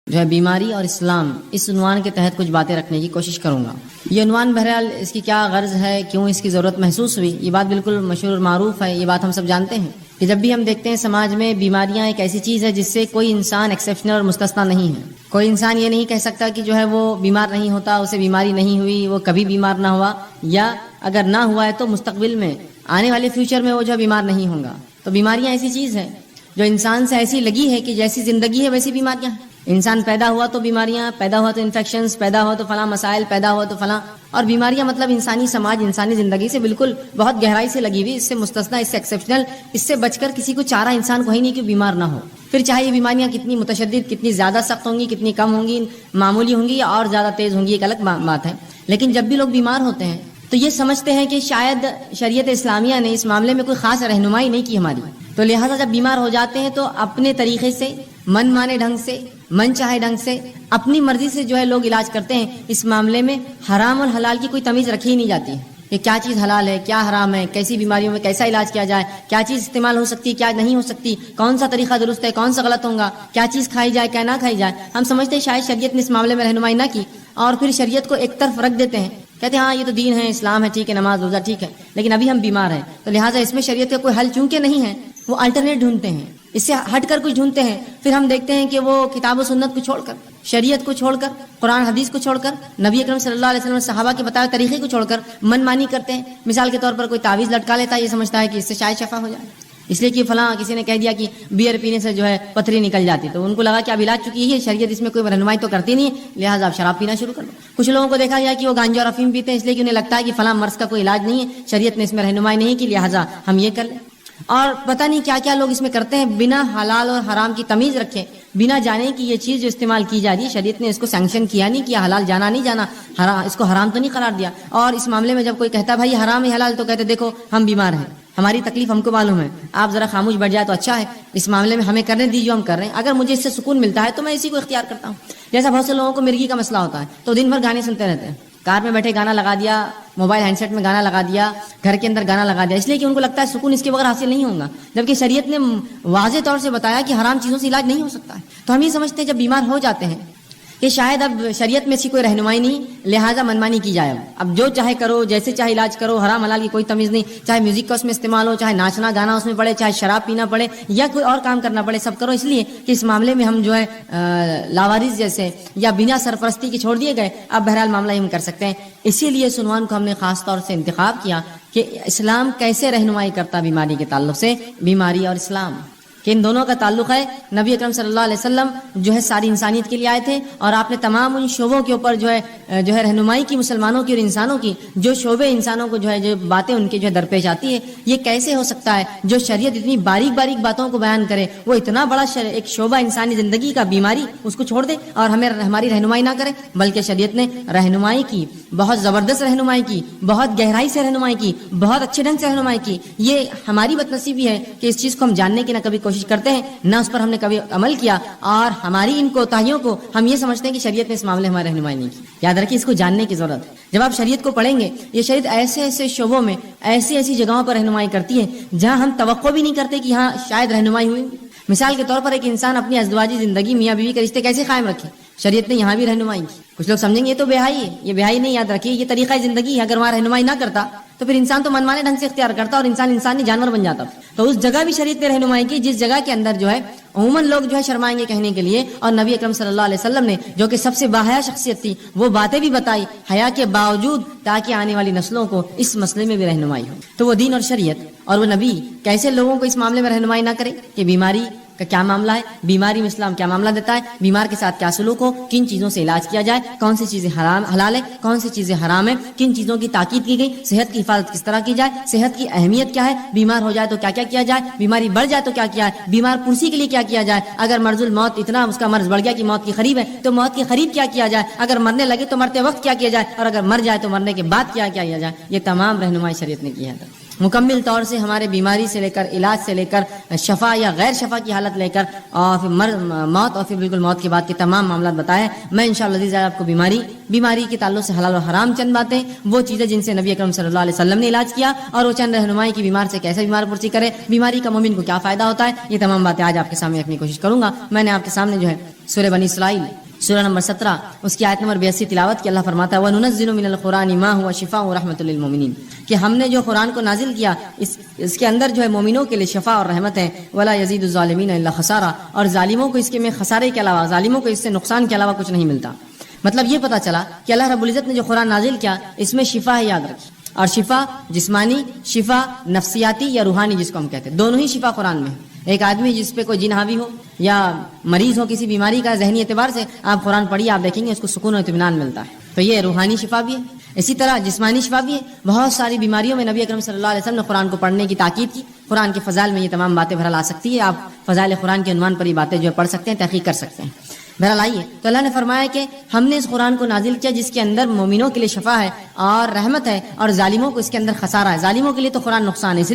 جو ہے بیماری اور اسلام، اس عنوان کے تحت کچھ باتیں رکھنے کی کوشش کروں گا۔ یہ عنوان بہرحال اس کی کیا غرض ہے، کیوں اس کی ضرورت محسوس ہوئی، یہ بات بالکل مشہور اور معروف ہے، یہ بات ہم سب جانتے ہیں کہ جب بھی ہم دیکھتے ہیں سماج میں بیماریاں ایک ایسی چیز ہے جس سے کوئی انسان ایکسیپشنل اور مستثنا نہیں ہے۔ کوئی انسان یہ نہیں کہہ سکتا کہ جو ہے وہ بیمار نہیں ہوتا، اسے بیماری نہیں ہوئی، وہ کبھی بیمار نہ ہوا، یا اگر نہ ہوا ہے تو مستقبل میں آنے والے فیوچر میں وہ جو بیمار نہیں ہوگا۔ تو بیماریاں ایسی چیز ہے جو انسان سے ایسی لگی ہے کہ جیسی زندگی ہے ویسی بیماریاں ہیں۔ انسان پیدا ہوا تو بیماریاں، پیدا ہوا تو انفیکشنز، پیدا ہوا تو فلاں مسائل، پیدا ہوا تو فلاں، اور بیماریاں مطلب انسانی سماج، انسانی زندگی سے بالکل بہت گہرائی سے لگی ہوئی، اس سے مستثنا، اس سے ایکسیپشنل، اس سے بچ کر کسی کو چارہ انسان کو ہی نہیں کہ بیمار نہ ہو۔ پھر چاہے یہ بیماریاں کتنی متشدد، کتنی زیادہ سخت ہوں گی، کتنی کم ہوں گی، معمولی ہوں گی یا اور زیادہ تیز ہوں گی، ایک الگ بات ہے، لیکن جب بھی لوگ بیمار ہوتے ہیں تو یہ سمجھتے ہیں کہ شاید شریعت اسلامیہ نے اس معاملے میں کوئی خاص رہنمائی نہیں کی ہماری، تو لہٰذا جب بیمار ہو جاتے ہیں تو اپنے طریقے سے، من مانے ڈھنگ سے، من چاہے ڈھنگ سے، اپنی مرضی سے جو ہے لوگ علاج کرتے ہیں۔ اس معاملے میں حرام اور حلال کی کوئی تمیز رکھی ہی نہیں جاتی ہے کہ کیا چیز حلال ہے، کیا حرام ہے، کیسی بیماریوں میں کیسا علاج کیا جائے، کیا چیز استعمال ہو سکتی ہے، کیا نہیں ہو سکتی، کون سا طریقہ درست ہے، کون سا غلط ہوگا، کیا چیز کھائی جائے، کیا نہ کھائی جائے۔ ہم سمجھتے ہیں شاید شریعت نے اس معاملے میں رہنمائی نہ کی، اور پھر شریعت کو ایک طرف رکھ دیتے ہیں، کہتے ہیں ہاں یہ تو دین ہے، اسلام ہے، ٹھیک ہے، نماز روزہ ٹھیک ہے، لیکن ابھی ہم بیمار ہیں تو لہٰذا اس میں شریعت کا کوئی حل چونکہ نہیں ہے، وہ الٹرنیٹ ڈھونڈتے ہیں، اس سے ہٹ کر کچھ ڈھونڈتے ہیں۔ پھر ہم دیکھتے ہیں کہ وہ کتاب و سنت کو چھوڑ کر، شریعت کو چھوڑ کر، قرآن حدیث کو چھوڑ کر، نبی اکرم صلی اللہ علیہ وسلم صحابہ کے بتائے طریقے کو چھوڑ کر من مانی کرتے ہیں۔ مثال کے طور پر کوئی تعویذ لٹکا لیتا ہے، یہ سمجھتا ہے کہ اس سے شاید شفا ہو جائے، اس لیے کہ فلاں کسی نے کہہ دیا کہ بیئر پینے سے جو ہے پتھری نکل جاتی، تو ان کو لگا کہ اب علاج چکی ہے، شریعت اس میں کوئی رہنمائی تو کرتی نہیں ہے، لہٰذا آپ شراب پینا شروع کر دو۔ کچھ لوگوں کو دیکھا گیا کہ وہ گانجا اور افیم پیتے ہیں، اس لیے کہ انہیں لگتا ہے کہ فلاں مرض کا کوئی علاج نہیں ہے، شریعت نے اس میں رہنمائی نہیں کی، لہٰذا ہم یہ کر لیں۔ اور پتہ نہیں کیا کیا لوگ اس میں کرتے ہیں، بنا حلال اور حرام کی تمیز رکھے، بنا جانے کی یہ چیز جو استعمال کی جا رہی ہے، شریعت نے اس کو سینکشن کیا نہیں کیا، حلال جانا نہیں جانا، اس کو حرام تو نہیں قرار دیا۔ اور اس معاملے میں جب کوئی کہتا ہے بھائی حرام ہے حلال، تو کہتے دیکھو ہم بیمار ہیں، ہماری تکلیف ہم کو معلوم ہے، آپ ذرا خاموش بیٹھ جائے تو اچھا ہے، اس معاملے میں ہمیں کرنے دیجیے، ہم کر رہے ہیں، اگر مجھے اس سے سکون ملتا ہے تو میں اسی کو اختیار کرتا ہوں۔ جیسا بہت سے لوگوں کو مرغی کا مسئلہ ہوتا ہے تو دن بھر گانے سنتے رہتے ہیں، کار میں بیٹھے گانا لگا دیا، موبائل ہینڈ سیٹ میں گانا لگا دیا، گھر کے اندر گانا لگا دیا، اس لیے کہ ان کو لگتا ہے سکون اس کے بغیر حاصل نہیں ہوگا، جبکہ شریعت نے واضح طور سے بتایا کہ حرام چیزوں سے علاج نہیں ہو سکتا ہے۔ تو ہم یہ سمجھتے ہیں جب بیمار ہو جاتے ہیں کہ شاید اب شریعت میں ایسی کوئی رہنمائی نہیں، لہٰذا منمانی کی جائے، اب جو چاہے کرو، جیسے چاہے علاج کرو، حرام حلال کی کوئی تمیز نہیں، چاہے میوزک کا اس میں استعمال ہو، چاہے ناچنا گانا اس میں پڑے، چاہے شراب پینا پڑے یا کوئی اور کام کرنا پڑے، سب کرو، اس لیے کہ اس معاملے میں ہم جو ہے لاوارث جیسے یا بنا سرپرستی کے چھوڑ دیے گئے، اب بہرحال معاملہ ہم کر سکتے ہیں۔ اسی لیے اس عنوان کو ہم نے خاص طور سے انتخاب کیا کہ اسلام کیسے رہنمائی کرتا بیماری کے تعلق سے، بیماری اور اسلام کہ ان دونوں کا تعلق ہے۔ نبی اکرم صلی اللہ علیہ وسلم جو ہے ساری انسانیت کے لیے آئے تھے، اور آپ نے تمام ان شعبوں کے اوپر جو ہے رہنمائی کی، مسلمانوں کی اور انسانوں کی، جو شعبے انسانوں کو جو ہے جو باتیں ان کے جو ہے درپیش آتی ہے، یہ کیسے ہو سکتا ہے جو شریعت اتنی باریک باریک باتوں کو بیان کرے، وہ اتنا بڑا ایک شعبہ انسانی زندگی کا بیماری اس کو چھوڑ دے اور ہماری رہنمائی نہ کرے، بلکہ شریعت نے رہنمائی کی، بہت زبردست رہنمائی کی، بہت گہرائی سے رہنمائی کی، بہت اچھے ڈھنگ سے رہنمائی کی۔ یہ ہماری بدنصیبی ہے کہ اس چیز کو ہم جاننے کی نہ کبھی کوشش کرتے ہیں، نہ اس پر ہم نے کبھی عمل کیا، اور ہماری ان کوتاہیوں کو ہم یہ سمجھتے ہیں کہ شریعت نے اس معاملے ہماری رہنمائی نہیں کی۔ یاد رکھیے، اس کو جاننے کی ضرورت ہے۔ جب آپ شریعت کو پڑھیں گے، یہ شریعت ایسے ایسے شعبوں میں، ایسی ایسی جگہوں پر رہنمائی کرتی ہے جہاں ہم توقع بھی نہیں کرتے کہ ہاں شاید رہنمائی ہوئی۔ مثال کے طور پر ایک انسان اپنی ازدواجی زندگی، میاں بیوی کے رشتے کیسے قائم رکھے، شریعت نے یہاں بھی رہنمائی کی۔ کچھ لوگ سمجھیں گے یہ تو بے حیائی ہے، یہ بے حیائی نہیں، یاد رکھیے یہ طریقہ زندگی ہے۔ اگر وہاں رہنمائی نہ کرتا تو پھر انسان تو منمانے ڈھنگ سے اختیار کرتا اور انسان جانور بن جاتا۔ تو اس جگہ بھی شریعت نے رہنمائی کی جس جگہ کے اندر جو ہے عموماً لوگ جو ہے شرمائیں گے کہنے کے لیے، اور نبی اکرم صلی اللہ علیہ وسلم نے جو کہ سب سے باحیا شخصیت تھی، وہ باتیں بھی بتائی حیا کے باوجود، تاکہ آنے والی نسلوں کو اس مسئلے میں بھی رہنمائی ہو۔ تو وہ دین اور شریعت اور وہ نبی کیسے لوگوں کو اس معاملے میں رہنمائی نہ کرے کہ بیماری کا کیا معاملہ ہے، بیماری میں اسلام کیا معاملہ دیتا ہے، بیمار کے ساتھ کیا سلوک ہو، کن چیزوں سے علاج کیا جائے، کون سی چیزیں حلال ہے، کون سی چیزیں حرام ہے، کن چیزوں کی تاکید کی گئی، صحت کی حفاظت کس طرح کی جائے، صحت کی اہمیت کیا ہے، بیمار ہو جائے تو کیا کیا کیا جائے، بیماری بڑھ جائے تو کیا کیا ہے، بیمار پرسی کے لیے کیا کیا جائے، اگر مرض الموت اتنا اس کا مرض بڑھ گیا کہ موت کی قریب ہے تو موت کے قریب کیا کیا جائے، اگر مرنے لگے تو مرتے وقت کیا کیا جائے، اور اگر مر جائے تو مرنے کے بعد کیا کیا جائے۔ یہ تمام رہنمائی شریعت نے کی ہے۔ مکمل طور سے ہمارے بیماری سے لے کر علاج سے لے کر شفا یا غیر شفا کی حالت لے کر اور پھر موت اور پھر بالکل موت کے بعد کے تمام معاملات بتائے۔ میں انشاءاللہ عزیز آپ کو بیماری کے تعلق سے حلال و حرام چند باتیں، وہ چیزیں جن سے نبی اکرم صلی اللہ علیہ وسلم نے علاج کیا، اور وہ چند رہنمائی کی بیمار سے کیسے بیمار پرسی کرے، بیماری کا مومن کو کیا فائدہ ہوتا ہے، یہ تمام باتیں آج آپ کے سامنے رکھنے کی کوشش کروں گا۔ میں نے آپ کے سامنے جو ہے سورہ بنی اسرائیل سورہ نمبر 17 اس کی آیت نمبر 82 تلاوت کی اللہ فرماتا ہے وَنُنَزِّلُ مِنَ الْقُرْآنِ مَا هُوَ شِفَاءٌ وَرَحْمَةٌ لِّلْمُؤْمِنِينَ کہ ہم نے جو قرآن کو نازل کیا اس کے اندر جو ہے مومنوں کے لیے شفا اور رحمت ہے وَلَا يَزِيدُ الظَّالِمِينَ إِلَّا خَسَارًا اور ظالموں کو اس کے میں خسارے کے علاوہ ظالموں کو اس سے نقصان کے علاوہ کچھ نہیں ملتا. مطلب یہ پتا چلا کہ اللہ رب العزت نے جو قرآن نازل کیا اس میں شفا ہے, یاد رکھیے. اور شفا جسمانی, شفا نفسیاتی یا روحانی جس کو ہم کہتے ہیں, دونوں ہی شفا قرآن میں ہے. ایک آدمی جس پہ کوئی جن حاوی ہو یا مریض ہو کسی بیماری کا ذہنی اعتبار سے, آپ قرآن پڑھیے, آپ دیکھیں گے اس کو سکون و اطمینان ملتا ہے. تو یہ روحانی شفا بھی ہے. اسی طرح جسمانی شفا بھی ہے. بہت ساری بیماریوں میں نبی اکرم صلی اللہ علیہ وسلم نے قرآن کو پڑھنے کی تاکید کی. قرآن کے فضائل میں یہ تمام باتیں بہرحال آ سکتی ہے. آپ فضائل قرآن کے عنوان پر یہ باتیں جو ہے پڑھ سکتے ہیں, تحقیق کر سکتے ہیں. بہرحال آئیے, تو اللہ نے فرمایا کہ ہم نے اس قرآن کو نازل کیا جس کے اندر مومنوں کے لیے شفا ہے اور رحمت ہے, اور ظالموں کو اس کے اندر خسارہ ہے. ظالموں کے لیے تو قرآن نقصان ہے, اس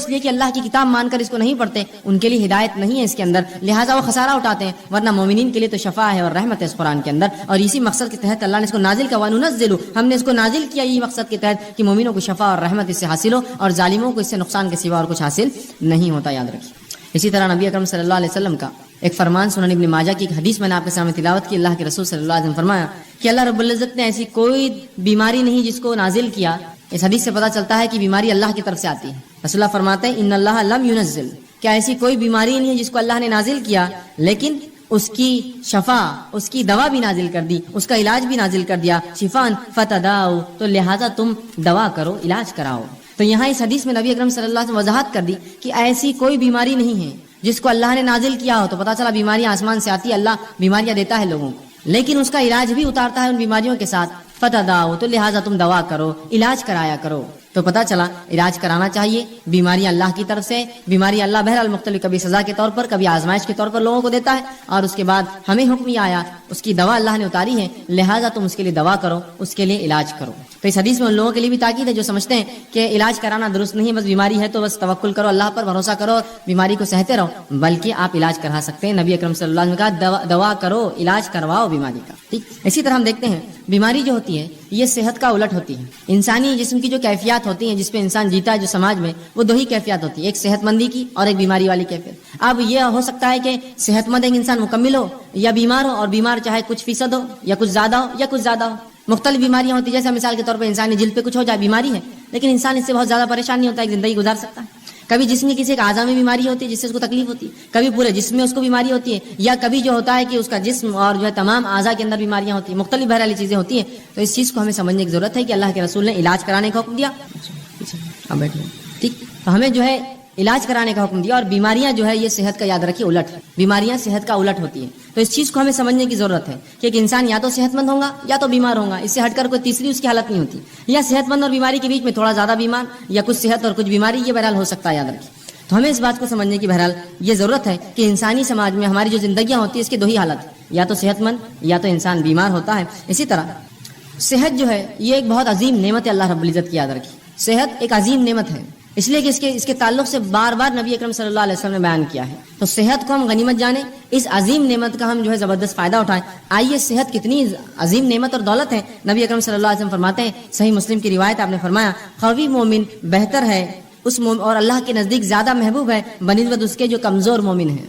لیے کہ اللہ کی کتاب مان کر اس کو نہیں پڑھتے, ان کے لیے ہدایت نہیں ہے اس کے اندر, لہٰذا وہ خسارہ اٹھاتے ہیں. ورنہ مومنین کے لیے تو شفا ہے اور رحمت ہے اس قرآن کے اندر. اور اسی مقصد کے تحت اللہ نے اس کو نازل کیا. وَنُنَزِّلُ ہم نے اس کو نازل کیا یہ مقصد کے تحت کہ مومنوں کو شفا اور رحمت اس سے حاصل ہو, اور ظالموں کو اس سے نقصان کے سوا اور کچھ حاصل نہیں ہوتا, یاد رکھیے. اسی طرح نبی اکرم صلی اللہ علیہ وسلم کا ایک فرمان سنن ابن ماجہ کی ایک حدیث میں نے آپ کے سامنے تلاوت کی. اللہ کے رسول صلی اللہ علیہ وسلم فرمایا کہ اللہ رب العزت نے ایسی کوئی بیماری نہیں جس کو نازل کیا. اس حدیث سے پتہ چلتا ہے کہ بیماری اللہ کی طرف سے آتی ہے. رسول اللہ فرماتے ہیں ان اللہ لم ينزل, کہ ایسی کوئی بیماری نہیں ہے جس کو اللہ نے نازل کیا لیکن اس کی شفا, اس کی دوا بھی نازل کر دی, اس کا علاج بھی نازل کر دیا. شفان فتداؤ, تو لہذا تم دوا کرو, علاج کراؤ. تو یہاں اس حدیث میں نبی اکرم صلی اللہ علیہ وسلم وضاحت کر دی کہ ایسی کوئی بیماری نہیں ہے جس کو اللہ نے نازل کیا ہو. تو پتہ چلا بیماریاں آسمان سے آتی ہے, اللہ بیماریاں دیتا ہے لوگوں کو, لیکن اس کا علاج بھی اتارتا ہے ان بیماریوں کے ساتھ. فتداؤ, تو لہٰذا تم دوا کرو, علاج کرایا کرو. تو پتہ چلا علاج کرانا چاہیے. بیماریاں اللہ کی طرف سے, بیماری اللہ بہرحال مختلف, کبھی سزا کے طور پر, کبھی آزمائش کے طور پر لوگوں کو دیتا ہے, اور اس کے بعد ہمیں حکم یہ آیا, اس کی دوا اللہ نے اتاری ہے, لہٰذا تم اس کے لیے دوا کرو, اس کے لیے علاج کرو. تو اس حدیث میں ان لوگوں کے لیے بھی تاکید ہے جو سمجھتے ہیں کہ علاج کرانا درست نہیں ہے, بس بیماری ہے تو بس توکل کرو, اللہ پر بھروسہ کرو اور بیماری کو سہتے رہو, بلکہ آپ علاج کرا سکتے ہیں. نبی اکرم صلی اللہ علیہ وسلم نے کہا دوا کرو, علاج کرواؤ بیماری کا. ٹھیک. اسی طرح ہم دیکھتے ہیں بیماری جو ہوتی ہے یہ صحت کا الٹ ہوتی ہے. انسانی جسم کی جو کیفیات ہوتی ہیں جس پہ انسان جیتا ہے جو سماج میں, وہ دو ہی کیفیات ہوتی ہے, ایک صحت مندی کی اور ایک بیماری والی کیفیت. اب یہ ہو سکتا ہے کہ صحت مند ایک انسان مکمل ہو یا بیمار ہو, اور بیمار چاہے کچھ فیصد ہو یا کچھ زیادہ ہو یا کچھ زیادہ ہو. مختلف بیماریاں ہوتی ہیں, جیسے مثال کے طور پر انسانی جلد پہ کچھ ہو جائے, بیماری ہے, لیکن انسان اس سے بہت زیادہ پریشان نہیں ہوتا, ایک زندگی گزار سکتا ہے. کبھی جسم کی کسی ایک اعضاء میں بیماری ہوتی ہے جس سے اس کو تکلیف ہوتی ہے, کبھی پورے جسم میں اس کو بیماری ہوتی ہے, یا کبھی جو ہوتا ہے کہ اس کا جسم اور جو ہے تمام اعضاء کے اندر بیماریاں ہوتی ہیں, مختلف بہرحال چیزیں ہوتی ہیں. تو اس چیز کو ہمیں سمجھنے کی ضرورت ہے کہ اللہ کے رسول نے علاج کرانے کا حکم دیا. ٹھیک, تو ہمیں جو ہے علاج کرانے کا حکم دیا, اور بیماریاں جو ہے یہ صحت کا, یاد رکھیے, الٹ ہے. بیماریاں صحت کا الٹ ہوتی ہیں. تو اس چیز کو ہمیں سمجھنے کی ضرورت ہے کہ ایک انسان یا تو صحت مند ہوگا یا تو بیمار ہوگا, اس سے ہٹ کر کوئی تیسری اس کی حالت نہیں ہوتی, یا صحت مند اور بیماری کے بیچ میں تھوڑا زیادہ بیمار, یا کچھ صحت اور کچھ بیماری, یہ بہرحال ہو سکتا ہے, یاد رکھیے. تو ہمیں اس بات کو سمجھنے کی بہرحال یہ ضرورت ہے کہ انسانی سماج میں ہماری جو زندگیاں ہوتی ہیں اس کی دو ہی حالت, یا تو صحت مند یا تو انسان بیمار ہوتا ہے. اسی طرح صحت جو ہے یہ ایک بہت عظیم نعمت ہے اللہ رب العزت کی, یاد رکھیے. صحت ایک عظیم نعمت ہے, اس لیے کہ اس کے تعلق سے بار بار نبی اکرم صلی اللہ علیہ وسلم نے بیان کیا ہے. تو صحت کو ہم غنیمت جانیں, اس عظیم نعمت کا ہم جو ہے زبردست فائدہ اٹھائیں. آئیے, صحت کتنی عظیم نعمت اور دولت ہے. نبی اکرم صلی اللہ علیہ وسلم فرماتے ہیں, صحیح مسلم کی روایت, آپ نے فرمایا قوی مومن بہتر ہے اس اور اللہ کے نزدیک زیادہ محبوب ہے بنسبت اس کے جو کمزور مومن ہے.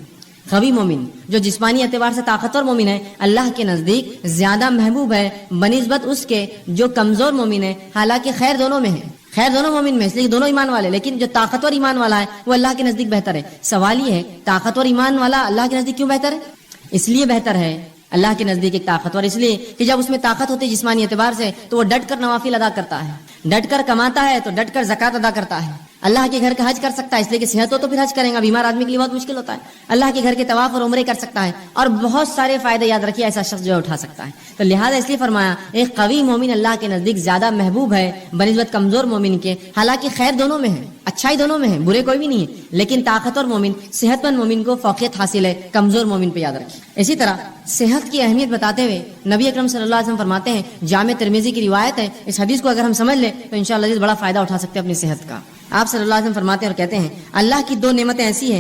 قوی مومن جو جسمانی اعتبار سے طاقتور مومن ہے, اللہ کے نزدیک زیادہ محبوب ہے بنسبت اس کے جو کمزور مومن ہے. حالانکہ خیر دونوں میں ہے, خیر دونوں مومن میں, اس لیے دونوں ایمان والے, لیکن جو طاقتور ایمان والا ہے وہ اللہ کے نزدیک بہتر ہے. سوال یہ ہے طاقتور ایمان والا اللہ کے نزدیک کیوں بہتر ہے؟ اس لیے بہتر ہے اللہ کے نزدیک ایک طاقتور, اس لیے کہ جب اس میں طاقت ہوتی ہے جسمانی اعتبار سے تو وہ ڈٹ کر نوافل ادا کرتا ہے, ڈٹ کر کماتا ہے, تو ڈٹ کر زکات ادا کرتا ہے. اللہ کے گھر کا حج کر سکتا ہے, اس لیے کہ صحت ہو تو پھر حج کرے گا, بیمار آدمی کے لیے بہت مشکل ہوتا ہے. اللہ کے گھر کے طواف اور عمرے کر سکتا ہے, اور بہت سارے فائدے, یاد رکھیے, ایسا شخص جو اٹھا سکتا ہے. تو لہٰذا اس لیے فرمایا ایک قوی مومن اللہ کے نزدیک زیادہ محبوب ہے بنسبت کمزور مومن کے. حالانکہ خیر دونوں میں ہے, اچھائی دونوں میں ہے, برے کوئی بھی نہیں ہے, لیکن طاقتور مومن, صحت مند مومن کو فوقیت حاصل ہے کمزور مومن پہ, یاد رکھیے. اسی طرح صحت کی اہمیت بتاتے ہوئے نبی اکرم صلی اللہ علیہ وسلم فرماتے ہیں, جامع ترمذی کی روایت ہے, اس حدیث کو اگر ہم سمجھ لیں تو انشاءاللہ بڑا فائدہ اٹھا سکتے ہیں اپنی صحت کا. آپ صلی اللہ علیہ وسلم فرماتے ہیں اور کہتے ہیں, اللہ کی دو نعمتیں ایسی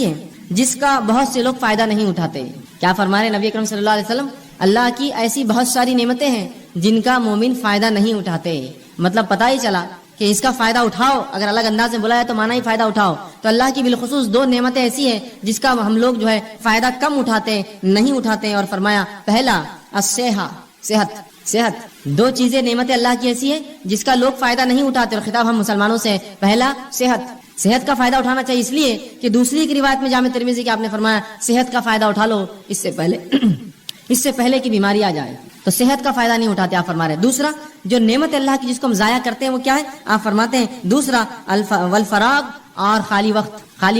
ہیں جس کا بہت سے لوگ فائدہ نہیں اٹھاتے. کیا فرما رہے نبی اکرم صلی اللہ علیہ وسلم؟ اللہ کی ایسی بہت ساری نعمتیں ہیں جن کا مومن فائدہ نہیں اٹھاتے. مطلب پتہ ہی چلا کہ کہ اس کا فائدہ اٹھاؤ. اگر الگ انداز میں بولا ہے تو مانا ہی فائدہ اٹھاؤ. تو اللہ کی بالخصوص دو نعمتیں ایسی ہیں جس کا ہم لوگ جو ہے فائدہ کم اٹھاتے نہیں اٹھاتے. اور فرمایا پہلا صحت. دو چیزیں نعمتیں اللہ کی ایسی ہے جس کا لوگ فائدہ نہیں اٹھاتے, اور خطاب ہم مسلمانوں سے. پہلا صحت کا فائدہ اٹھانا چاہیے, اس لیے کہ دوسری کی روایت میں جامع ترمذی کی آپ نے فرمایا صحت کا فائدہ اٹھا لو اس سے پہلے کہ بیماری آ جائے. تو صحت کا فائدہ نہیں اٹھاتے آپ فرما رہے. دوسرا جو نعمت اللہ کی جس کو ہم ضائع کرتے ہیں وہ کیا ہے, آپ فرماتے ہیں دوسرا والفراغ اور خالی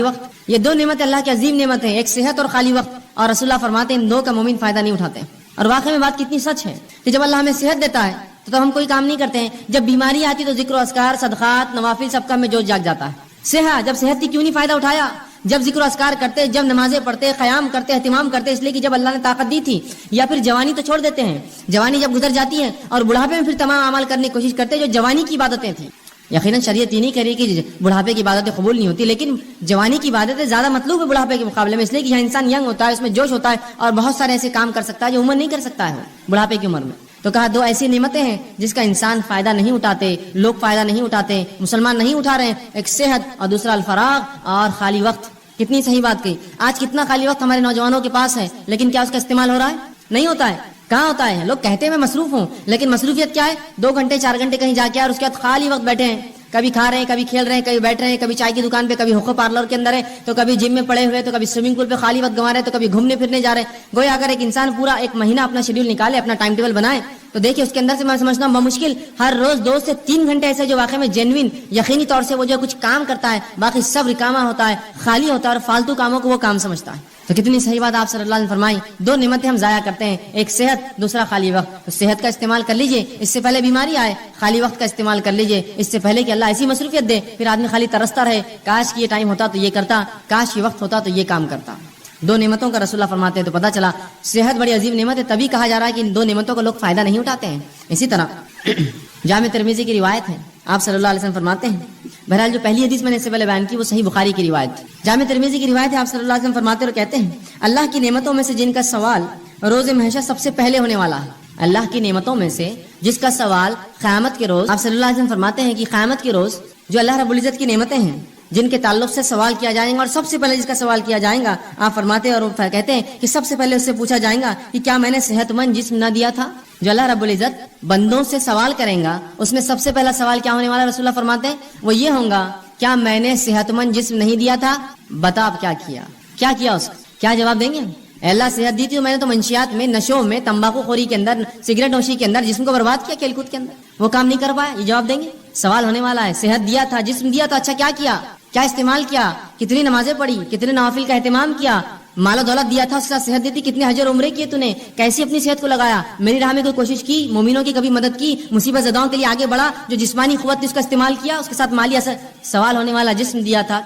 وقت. یہ دو نعمت اللہ کی عظیم نعمت ہیں, ایک صحت اور خالی وقت. اور رسول اللہ فرماتے ہیں ان دو کا مومن فائدہ نہیں اٹھاتے. اور واقعی میں بات کتنی سچ ہے کہ جب اللہ ہمیں صحت دیتا ہے تو ہم کوئی کام نہیں کرتے ہیں, جب بیماری آتی تو ذکر و اذکار, صدقات, نوافل سب کا ہمیں جوش جاگ جاتا ہے. جب صحت کی کیوں نہیں فائدہ اٹھایا, جب ذکر و اذکار کرتے, جب نمازیں پڑھتے, قیام کرتے, اہتمام کرتے, اس لیے کہ جب اللہ نے طاقت دی تھی. یا پھر جوانی تو چھوڑ دیتے ہیں, جوانی جب گزر جاتی ہے اور بڑھاپے میں پھر تمام اعمال کرنے کی کوشش کرتے جو جوانی کی عبادتیں تھیں. یقیناً شریعت یہ نہیں کہہ رہی کہ بڑھاپے کی عبادتیں قبول نہیں ہوتی, لیکن جوانی کی عبادتیں زیادہ مطلوب ہے بڑھاپے کے مقابلے میں, اس لیے کہ یہاں انسان ینگ ہوتا ہے, اس میں جوش ہوتا ہے اور بہت سارے ایسے کام کر سکتا ہے جو عمر نہیں کر سکتا ہے بڑھاپے کی عمر میں. تو کہا دو ایسی نعمتیں ہیں جس کا انسان فائدہ نہیں اٹھاتے, لوگ فائدہ نہیں اٹھاتے, مسلمان نہیں اٹھا رہے ہیں. ایک صحت اور دوسرا الفراغ اور خالی وقت. کتنی صحیح بات کہی. آج کتنا خالی وقت ہمارے نوجوانوں کے پاس ہے, لیکن کیا اس کا استعمال ہو رہا ہے؟ نہیں ہوتا ہے. کہاں ہوتا ہے؟ لوگ کہتے ہیں میں مصروف ہوں, لیکن مصروفیت کیا ہے؟ 2 گھنٹے 4 گھنٹے کہیں جا کے اور اس کے بعد خالی وقت بیٹھے ہیں, کبھی کھا رہے ہیں, کبھی کھیل رہے ہیں, کبھی بیٹھ رہے ہیں, کبھی چائے کی دکان پہ, کبھی ہوکو پارلر کے اندر ہے, تو کبھی جم میں پڑے ہوئے, تو کبھی سوئمنگ پول پہ خالی وقت گنوا رہے ہیں, تو کبھی گھومنے پھرنے جا رہے ہیں. گویا اگر ایک انسان پورا 1 مہینہ اپنا شیڈیول نکالے, اپنا ٹائم ٹیبل بنائے, تو دیکھیں اس کے اندر سے میں سمجھتا ہوں بمشکل ہر روز 2 سے 3 گھنٹے ایسے جو واقعی میں جینوین یقینی طور سے وہ جو کچھ کام کرتا ہے, باقی سب رکامہ ہوتا ہے, خالی ہوتا ہے, اور فالتو کاموں کو وہ کام سمجھتا ہے. تو کتنی صحیح بات آپ صلی اللہ علیہ وسلم فرمائی. 2 نعمتیں ہم ضائع کرتے ہیں, ایک صحت, دوسرا خالی وقت. تو صحت کا استعمال کر لیجئے اس سے پہلے بیماری آئے, خالی وقت کا استعمال کر لیجئے اس سے پہلے کہ اللہ ایسی مصروفیت دے پھر آدمی خالی ترستا رہے, کاش کہ یہ ٹائم ہوتا تو یہ کرتا, کاش یہ وقت ہوتا تو یہ کام کرتا. 2 نعمتوں کا رسول اللہ فرماتے ہیں. تو پتہ چلا صحت بڑی عظیم نعمت ہے, تبھی کہا جا رہا ہے کہ ان 2 نعمتوں کا لوگ فائدہ نہیں اٹھاتے ہیں. اسی طرح جامع ترمذی کی روایت ہے, آپ صلی اللہ علیہ وسلم فرماتے ہیں, بہرحال جو پہلی حدیث میں نے اس سے پہلے بیان کی وہ صحیح بخاری کی روایت تھی. جامع ترمذی کی روایت ہے, آپ صلی اللہ علیہ وسلم فرماتے اور کہتے ہیں اللہ کی نعمتوں میں سے جن کا سوال روز محشر سب سے پہلے ہونے والا ہے. اللہ کی نعمتوں میں سے جس کا سوال قیامت کے روز, آپ صلی اللہ علیہ وسلم فرماتے ہیں کہ قیامت کے روز جو اللہ رب العزت کی نعمتیں ہیں جن کے تعلق سے سوال کیا جائے گا, اور سب سے پہلے جس کا سوال کیا جائے گا, آپ فرماتے ہیں اور کہتے ہیں کہ سب سے پہلے اس سے پوچھا جائے گا کہ کیا میں نے صحت مند جسم نہ دیا تھا. جو اللہ رب العزت بندوں سے سوال کریں گا اس میں سب سے پہلا سوال کیا ہونے والا, رسول اللہ فرماتے ہیں وہ یہ ہوگا کیا میں نے صحت مند جسم نہیں دیا تھا, بتا اب کیا کیا اس کا, کیا جواب دیں گے؟ اللہ صحت دی تھی میں نے تو منشیات میں, نشوں میں, تمباکو خوری کے اندر, سگریٹ نوشی کے اندر جسم کو برباد کیا, کھیل کود کے اندر, وہ کام نہیں کر پایا. یہ جواب دیں گے. سوال ہونے والا ہے, صحت دیا تھا, جسم دیا تھا, اچھا کیا استعمال کیا, کتنی نمازیں پڑھی, کتنے نوافل کا اہتمام کیا, مال و دولت دیا تھا اس کا صحت دی تھی, کتنے حج اور عمرے کیے تو نے, کیسی اپنی صحت کو لگایا, میری راہ میں کوئی کوشش کی, مومنوں کی کبھی مدد کی, مصیبت زداؤں کے لیے آگے بڑھا, جو جسمانی قوت تھی اس کا استعمال کیا, اس کے ساتھ مالی اثر. سوال ہونے والا جسم دیا تھا,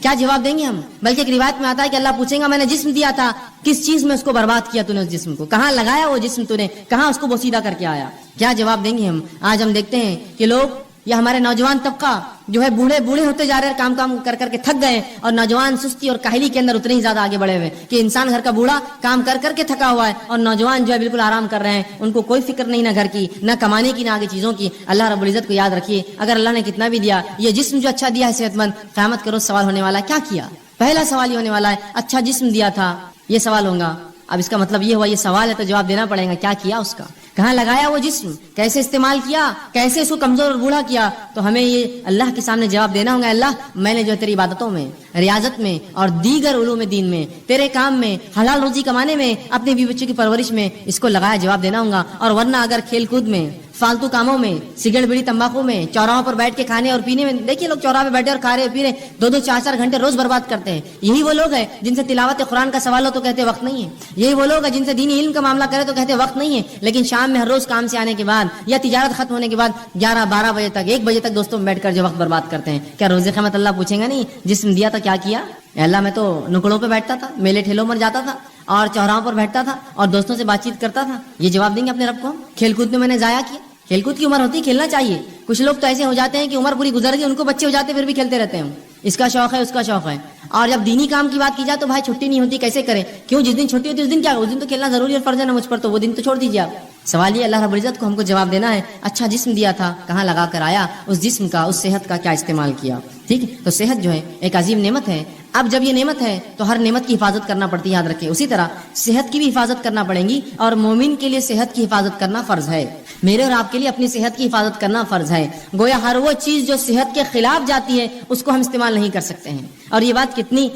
کیا جواب دیں گے ہم؟ بلکہ ایک روایت میں آتا ہے کہ اللہ پوچھیں گا میں نے جسم دیا تھا, کس چیز میں اس کو برباد کیا تو نے, اس جسم کو کہاں لگایا, وہ جسم تو نے کہاں اس کو بوسیدہ کر کے آیا, کیا جواب دیں گے ہم؟ آج ہم دیکھتے ہیں کہ لوگ یا ہمارے نوجوان طبقہ جو ہے بوڑھے ہوتے جا رہے ہیں, کام کر کے تھک گئے, اور نوجوان سستی اور کاہلی کے اندر اتنے ہی زیادہ آگے بڑھے ہوئے کہ انسان گھر کا بوڑھا کام کر کے تھکا ہوا ہے, اور نوجوان جو ہے بالکل آرام کر رہے ہیں, ان کو کوئی فکر نہیں نہ گھر کی, نہ کمانے کی, نہ آگے چیزوں کی. اللہ رب العزت کو یاد رکھیے, اگر اللہ نے کتنا بھی دیا, یہ جسم جو اچھا دیا ہے صحت مند, قیامت کے روز سوال ہونے والا کیا, پہلا سوال یہ ہونے والا ہے اچھا جسم دیا تھا, یہ سوال ہوگا. اب اس کا مطلب یہ ہوا یہ سوال ہے تو جواب دینا پڑے گا, کیا اس کا, کہاں لگایا وہ جسم, کیسے استعمال کیا, کیسے اس کو کمزور اور بوڑھا کیا. تو ہمیں یہ اللہ کے سامنے جواب دینا ہوگا, اللہ میں نے جو تیری عبادتوں میں, ریاضت میں اور دیگر علوم دین میں, تیرے کام میں, حلال روزی کمانے میں, اپنے بیوی بچوں کی پرورش میں اس کو لگایا, جواب دینا ہوگا. اور ورنہ اگر کھیل کود میں, فالتو کاموں میں, سگریٹ بیڑی تمباکو میں, چوراہوں پر بیٹھ کے کھانے اور پینے میں, دیکھیے لوگ چوراہے پہ بیٹھے اور کھا رہے پی رہے 2-2 4-4 گھنٹے روز برباد کرتے ہیں. یہی وہ لوگ ہیں جن سے تلاوت قرآن کا سوال ہو تو کہتے وقت نہیں ہے. یہی وہ لوگ ہیں جن سے دینی علم کا معاملہ کرے تو کہتے وقت نہیں ہے. لیکن شام میں ہر روز کام سے آنے کے بعد یا تجارت ختم ہونے کے بعد 11-12 بجے تک, 1 بجے تک دوستوں میں بیٹھ کر جو وقت برباد کرتے ہیں, کیا روز قیامت اللہ پوچھیں گا نہیں جسم دیا تھا کیا, اللہ میں تو نکڑوں پہ بیٹھتا تھا, میلے ٹھیلوں پر جاتا تھا اور چوراہوں پر بیٹھتا تھا اور دوستوں سے بات چیت کرتا تھا. یہ جواب دیں گے اپنے رب کو. کھیل کود میں نے ضائع کیا, کھیل کود کی عمر ہوتی ہے, کھیلنا چاہیے. کچھ لوگ تو ایسے ہو جاتے ہیں کہ عمر پوری گزر گئی, ان کو بچے ہو جاتے پھر بھی کھیلتے رہتے ہیں, اس کا شوق ہے اس کا شوق ہے. اور جب دینی کام کی بات کی جائے تو بھائی چھٹی نہیں ہوتی, کیسے کریں, کیوں, جس دن چھٹی ہوتی ہے اس دن کیا, اس دن تو کھیلنا ضروری ہے, فرض ہے نا مجھ پر, تو وہ دن تو چھوڑ دیجیے آپ. سوال یہ اللہ رب العزت کو ہم کو جواب دینا ہے، اچھا جسم دیا تھا، کہاں لگا کر آیا، اس جسم کا، اس صحت کا کیا استعمال کیا. ٹھیک ہے، تو صحت جو ہے ایک عظیم نعمت ہے. اب جب یہ نعمت ہے تو ہر نعمت کی حفاظت کرنا پڑتی ہے، یاد رکھیں. اسی طرح صحت کی بھی حفاظت کرنا پڑے گی، اور مومن کے لیے صحت کی حفاظت کرنا فرض ہے. میرے اور آپ کے لیے اپنی صحت کی حفاظت کرنا فرض ہے. گویا ہر وہ چیز جو صحت کے خلاف جاتی ہے اس کو ہم استعمال نہیں کر سکتے ہیں. اور یہ بات کتنی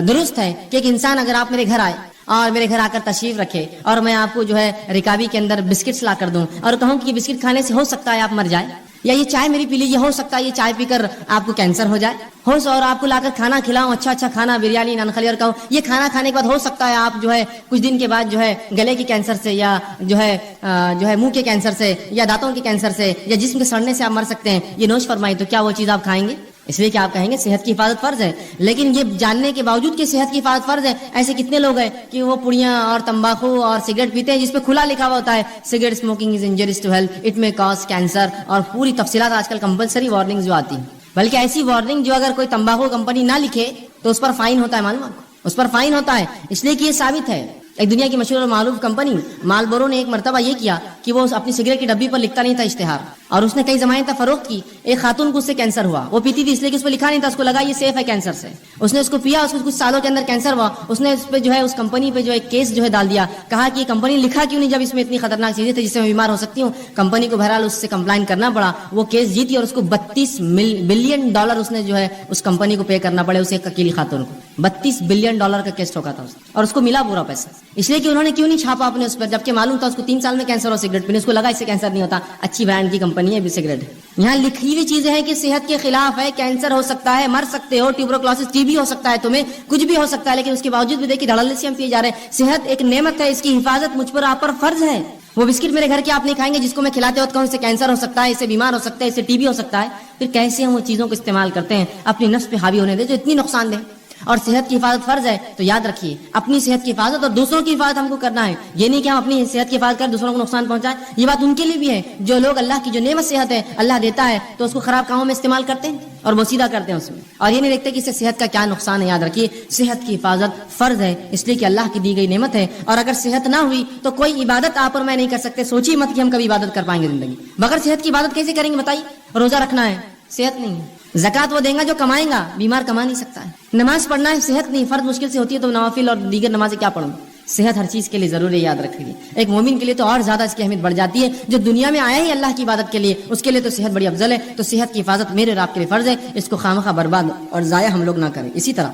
درست ہے کہ ایک انسان اگر آپ میرے گھر آئے اور میرے گھر آ کر تشریف رکھے اور میں آپ کو جو ہے رکابی کے اندر بسکٹس لا کر دوں اور کہوں کہ یہ بسکٹ کھانے سے ہو سکتا ہے آپ مر جائے، یا یہ چائے میری پی لی، یہ ہو سکتا ہے یہ چائے پی کر آپ کو کینسر ہو جائے، اور آپ کو لا کر کھانا کھلاؤں، اچھا اچھا کھانا، بریانی، نان خلی، اور کہوں یہ کھانا کھانے کے بعد ہو سکتا ہے آپ جو ہے کچھ دن کے بعد جو ہے گلے کے کینسر سے، یا جو ہے منہ کے کینسر سے، یا دانتوں کے کینسر سے، یا جسم کے سڑنے سے آپ مر سکتے ہیں، یہ نوش فرمائی، تو کیا وہ چیز آپ کھائیں گے؟ اس لیے کہ آپ کہیں گے صحت کی حفاظت فرض ہے. لیکن یہ جاننے کے باوجود کہ صحت کی حفاظت فرض ہے، ایسے کتنے لوگ ہیں کہ وہ پڑیاں اور تمباکو اور سگریٹ پیتے ہیں جس پہ کھلا لکھا ہوا ہوتا ہے cigarette smoking is injurious to health, it may cause cancer, اور پوری تفصیلات آج کل کمپلسری وارننگ جو آتی ہیں. بلکہ ایسی وارننگ جو اگر کوئی تمباکو کمپنی نہ لکھے تو اس پر فائن ہوتا ہے، معلوم ہے، اس پر فائن ہوتا ہے. اس لیے کہ یہ ثابت ہے. ایک دنیا کی مشہور اور معروف کمپنی مالبورو نے ایک مرتبہ یہ کیا کہ وہ اپنی سگریٹ کی ڈبی پر لکھتا نہیں تھا اشتہار، اور اس نے کئی زمانے تک فروخت کی. ایک خاتون کو اس سے کینسر ہوا، وہ پیتی تھی اس لیے کہ اس پہ لکھا نہیں تھا، اس کو لگا یہ سیف ہے کینسر سے، اس نے اس کو پیا، اس کو کچھ سالوں کے اندر کینسر ہوا. اس نے اس پہ جو ہے اس کمپنی پہ جو ہے کیس جو ہے ڈال دیا، کہا کہ یہ کمپنی لکھا کیوں نہیں جب اس میں اتنی خطرناک چیزیں تھیں جس سے میں بیمار ہو سکتی ہوں. کمپنی کو بہرحال اس سے کمپلائن کرنا پڑا، وہ کیس جیتی اور اس کو $32 بلین اس نے جو ہے اس کمپنی کو پے کرنا پڑے، اسے ایک اکیلی خاتون کو $32 بلین کا کیس ٹھوکا تھا اور اس کو ملا پورا پیسہ. اس لیے کہ انہوں نے کیوں نہیں چھاپا اپنے اس پر، جبکہ معلوم تھا اس کو 3 سال میں کینسر ہو سگریٹ پینے، اس کو لگا اس سے کینسر نہیں ہوتا، اچھی برانڈ کی کمپنی ہے بھی سگریٹ. یہاں لکھی ہوئی چیزیں ہیں کہ صحت کے خلاف ہے، کینسر ہو سکتا ہے، مر سکتے ہو، ٹیوبرکلوسس ٹی بی ہو سکتا ہے، تمہیں کچھ بھی ہو سکتا ہے، لیکن اس کے باوجود بھی دیکھیے دھڑلے سے ہم پیے جا رہے ہیں. صحت ایک نعمت ہے، اس کی حفاظت مجھ پر آپ پر فرض ہے. وہ بسکٹ میرے گھر کے آپ نہیں کھائیں گے جس کو میں کھلاتے وقت کہوں اس سے کینسر ہو سکتا ہے، اس سے بیمار ہو سکتا ہے، اس سے ٹی بی ہو سکتا ہے. پھر کیسے ہم وہ چیزوں کو استعمال کرتے ہیں اپنی نفس پہ حاوی ہونے دے جو اتنی نقصان دہ. اور صحت کی حفاظت فرض ہے، تو یاد رکھیے اپنی صحت کی حفاظت اور دوسروں کی حفاظت ہم کو کرنا ہے. یہ نہیں کہ ہم اپنی صحت کی حفاظت کر دوسروں کو نقصان پہنچائیں. یہ بات ان کے لیے بھی ہے جو لوگ اللہ کی جو نعمت صحت ہے اللہ دیتا ہے تو اس کو خراب کاموں میں استعمال کرتے ہیں اور بوسیدہ کرتے ہیں اس میں، اور یہ نہیں دیکھتے کہ اس سے صحت کا کیا نقصان ہے. یاد رکھیے صحت کی حفاظت فرض ہے، اس لیے کہ اللہ کی دی گئی نعمت ہے. اور اگر صحت نہ ہوئی تو کوئی عبادت آپ اور میں نہیں کر سکتے. سوچیے مت کہ ہم کبھی عبادت کر پائیں گے زندگی بغیر صحت کی. عبادت کیسے کریں گے بتائیے؟ روزہ رکھنا ہے، صحت نہیں ہے. زکات وہ دیں گا جو کمائیں گا، بیمار کما نہیں سکتا ہے. نماز پڑھنا ہے، صحت نہیں، فرض مشکل سے ہوتی ہے تو نوافل اور دیگر نمازیں کیا پڑھوں؟ صحت ہر چیز کے لیے ضروری ہے، یاد رکھیے. ایک مومن کے لیے تو اور زیادہ اس کی اہمیت بڑھ جاتی ہے. جو دنیا میں آیا ہی اللہ کی عبادت کے لیے، اس کے لیے تو صحت بڑی افضل ہے. تو صحت کی حفاظت میرے اور آپ کے لیے فرض ہے، اس کو خامخواہ برباد اور ضائع ہم لوگ نہ کریں. اسی طرح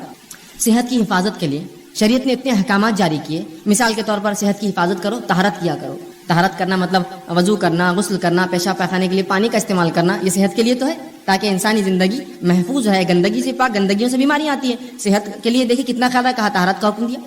صحت کی حفاظت کے لیے شریعت نے اتنے احکامات جاری کیے. مثال کے طور پر صحت کی حفاظت کرو، طہارت کیا کرو. طہارت کرنا مطلب وضو کرنا، غسل کرنا، پیشاب پاخانے کے لیے پانی کا استعمال کرنا. یہ صحت کے لیے تو ہے تاکہ انسانی زندگی محفوظ ہے، گندگی سے پاک، گندگیوں سے بیماریاں آتی ہیں. صحت کے لیے دیکھیں کتنا خیال ہے، کہا طہارت کا حکم دیا.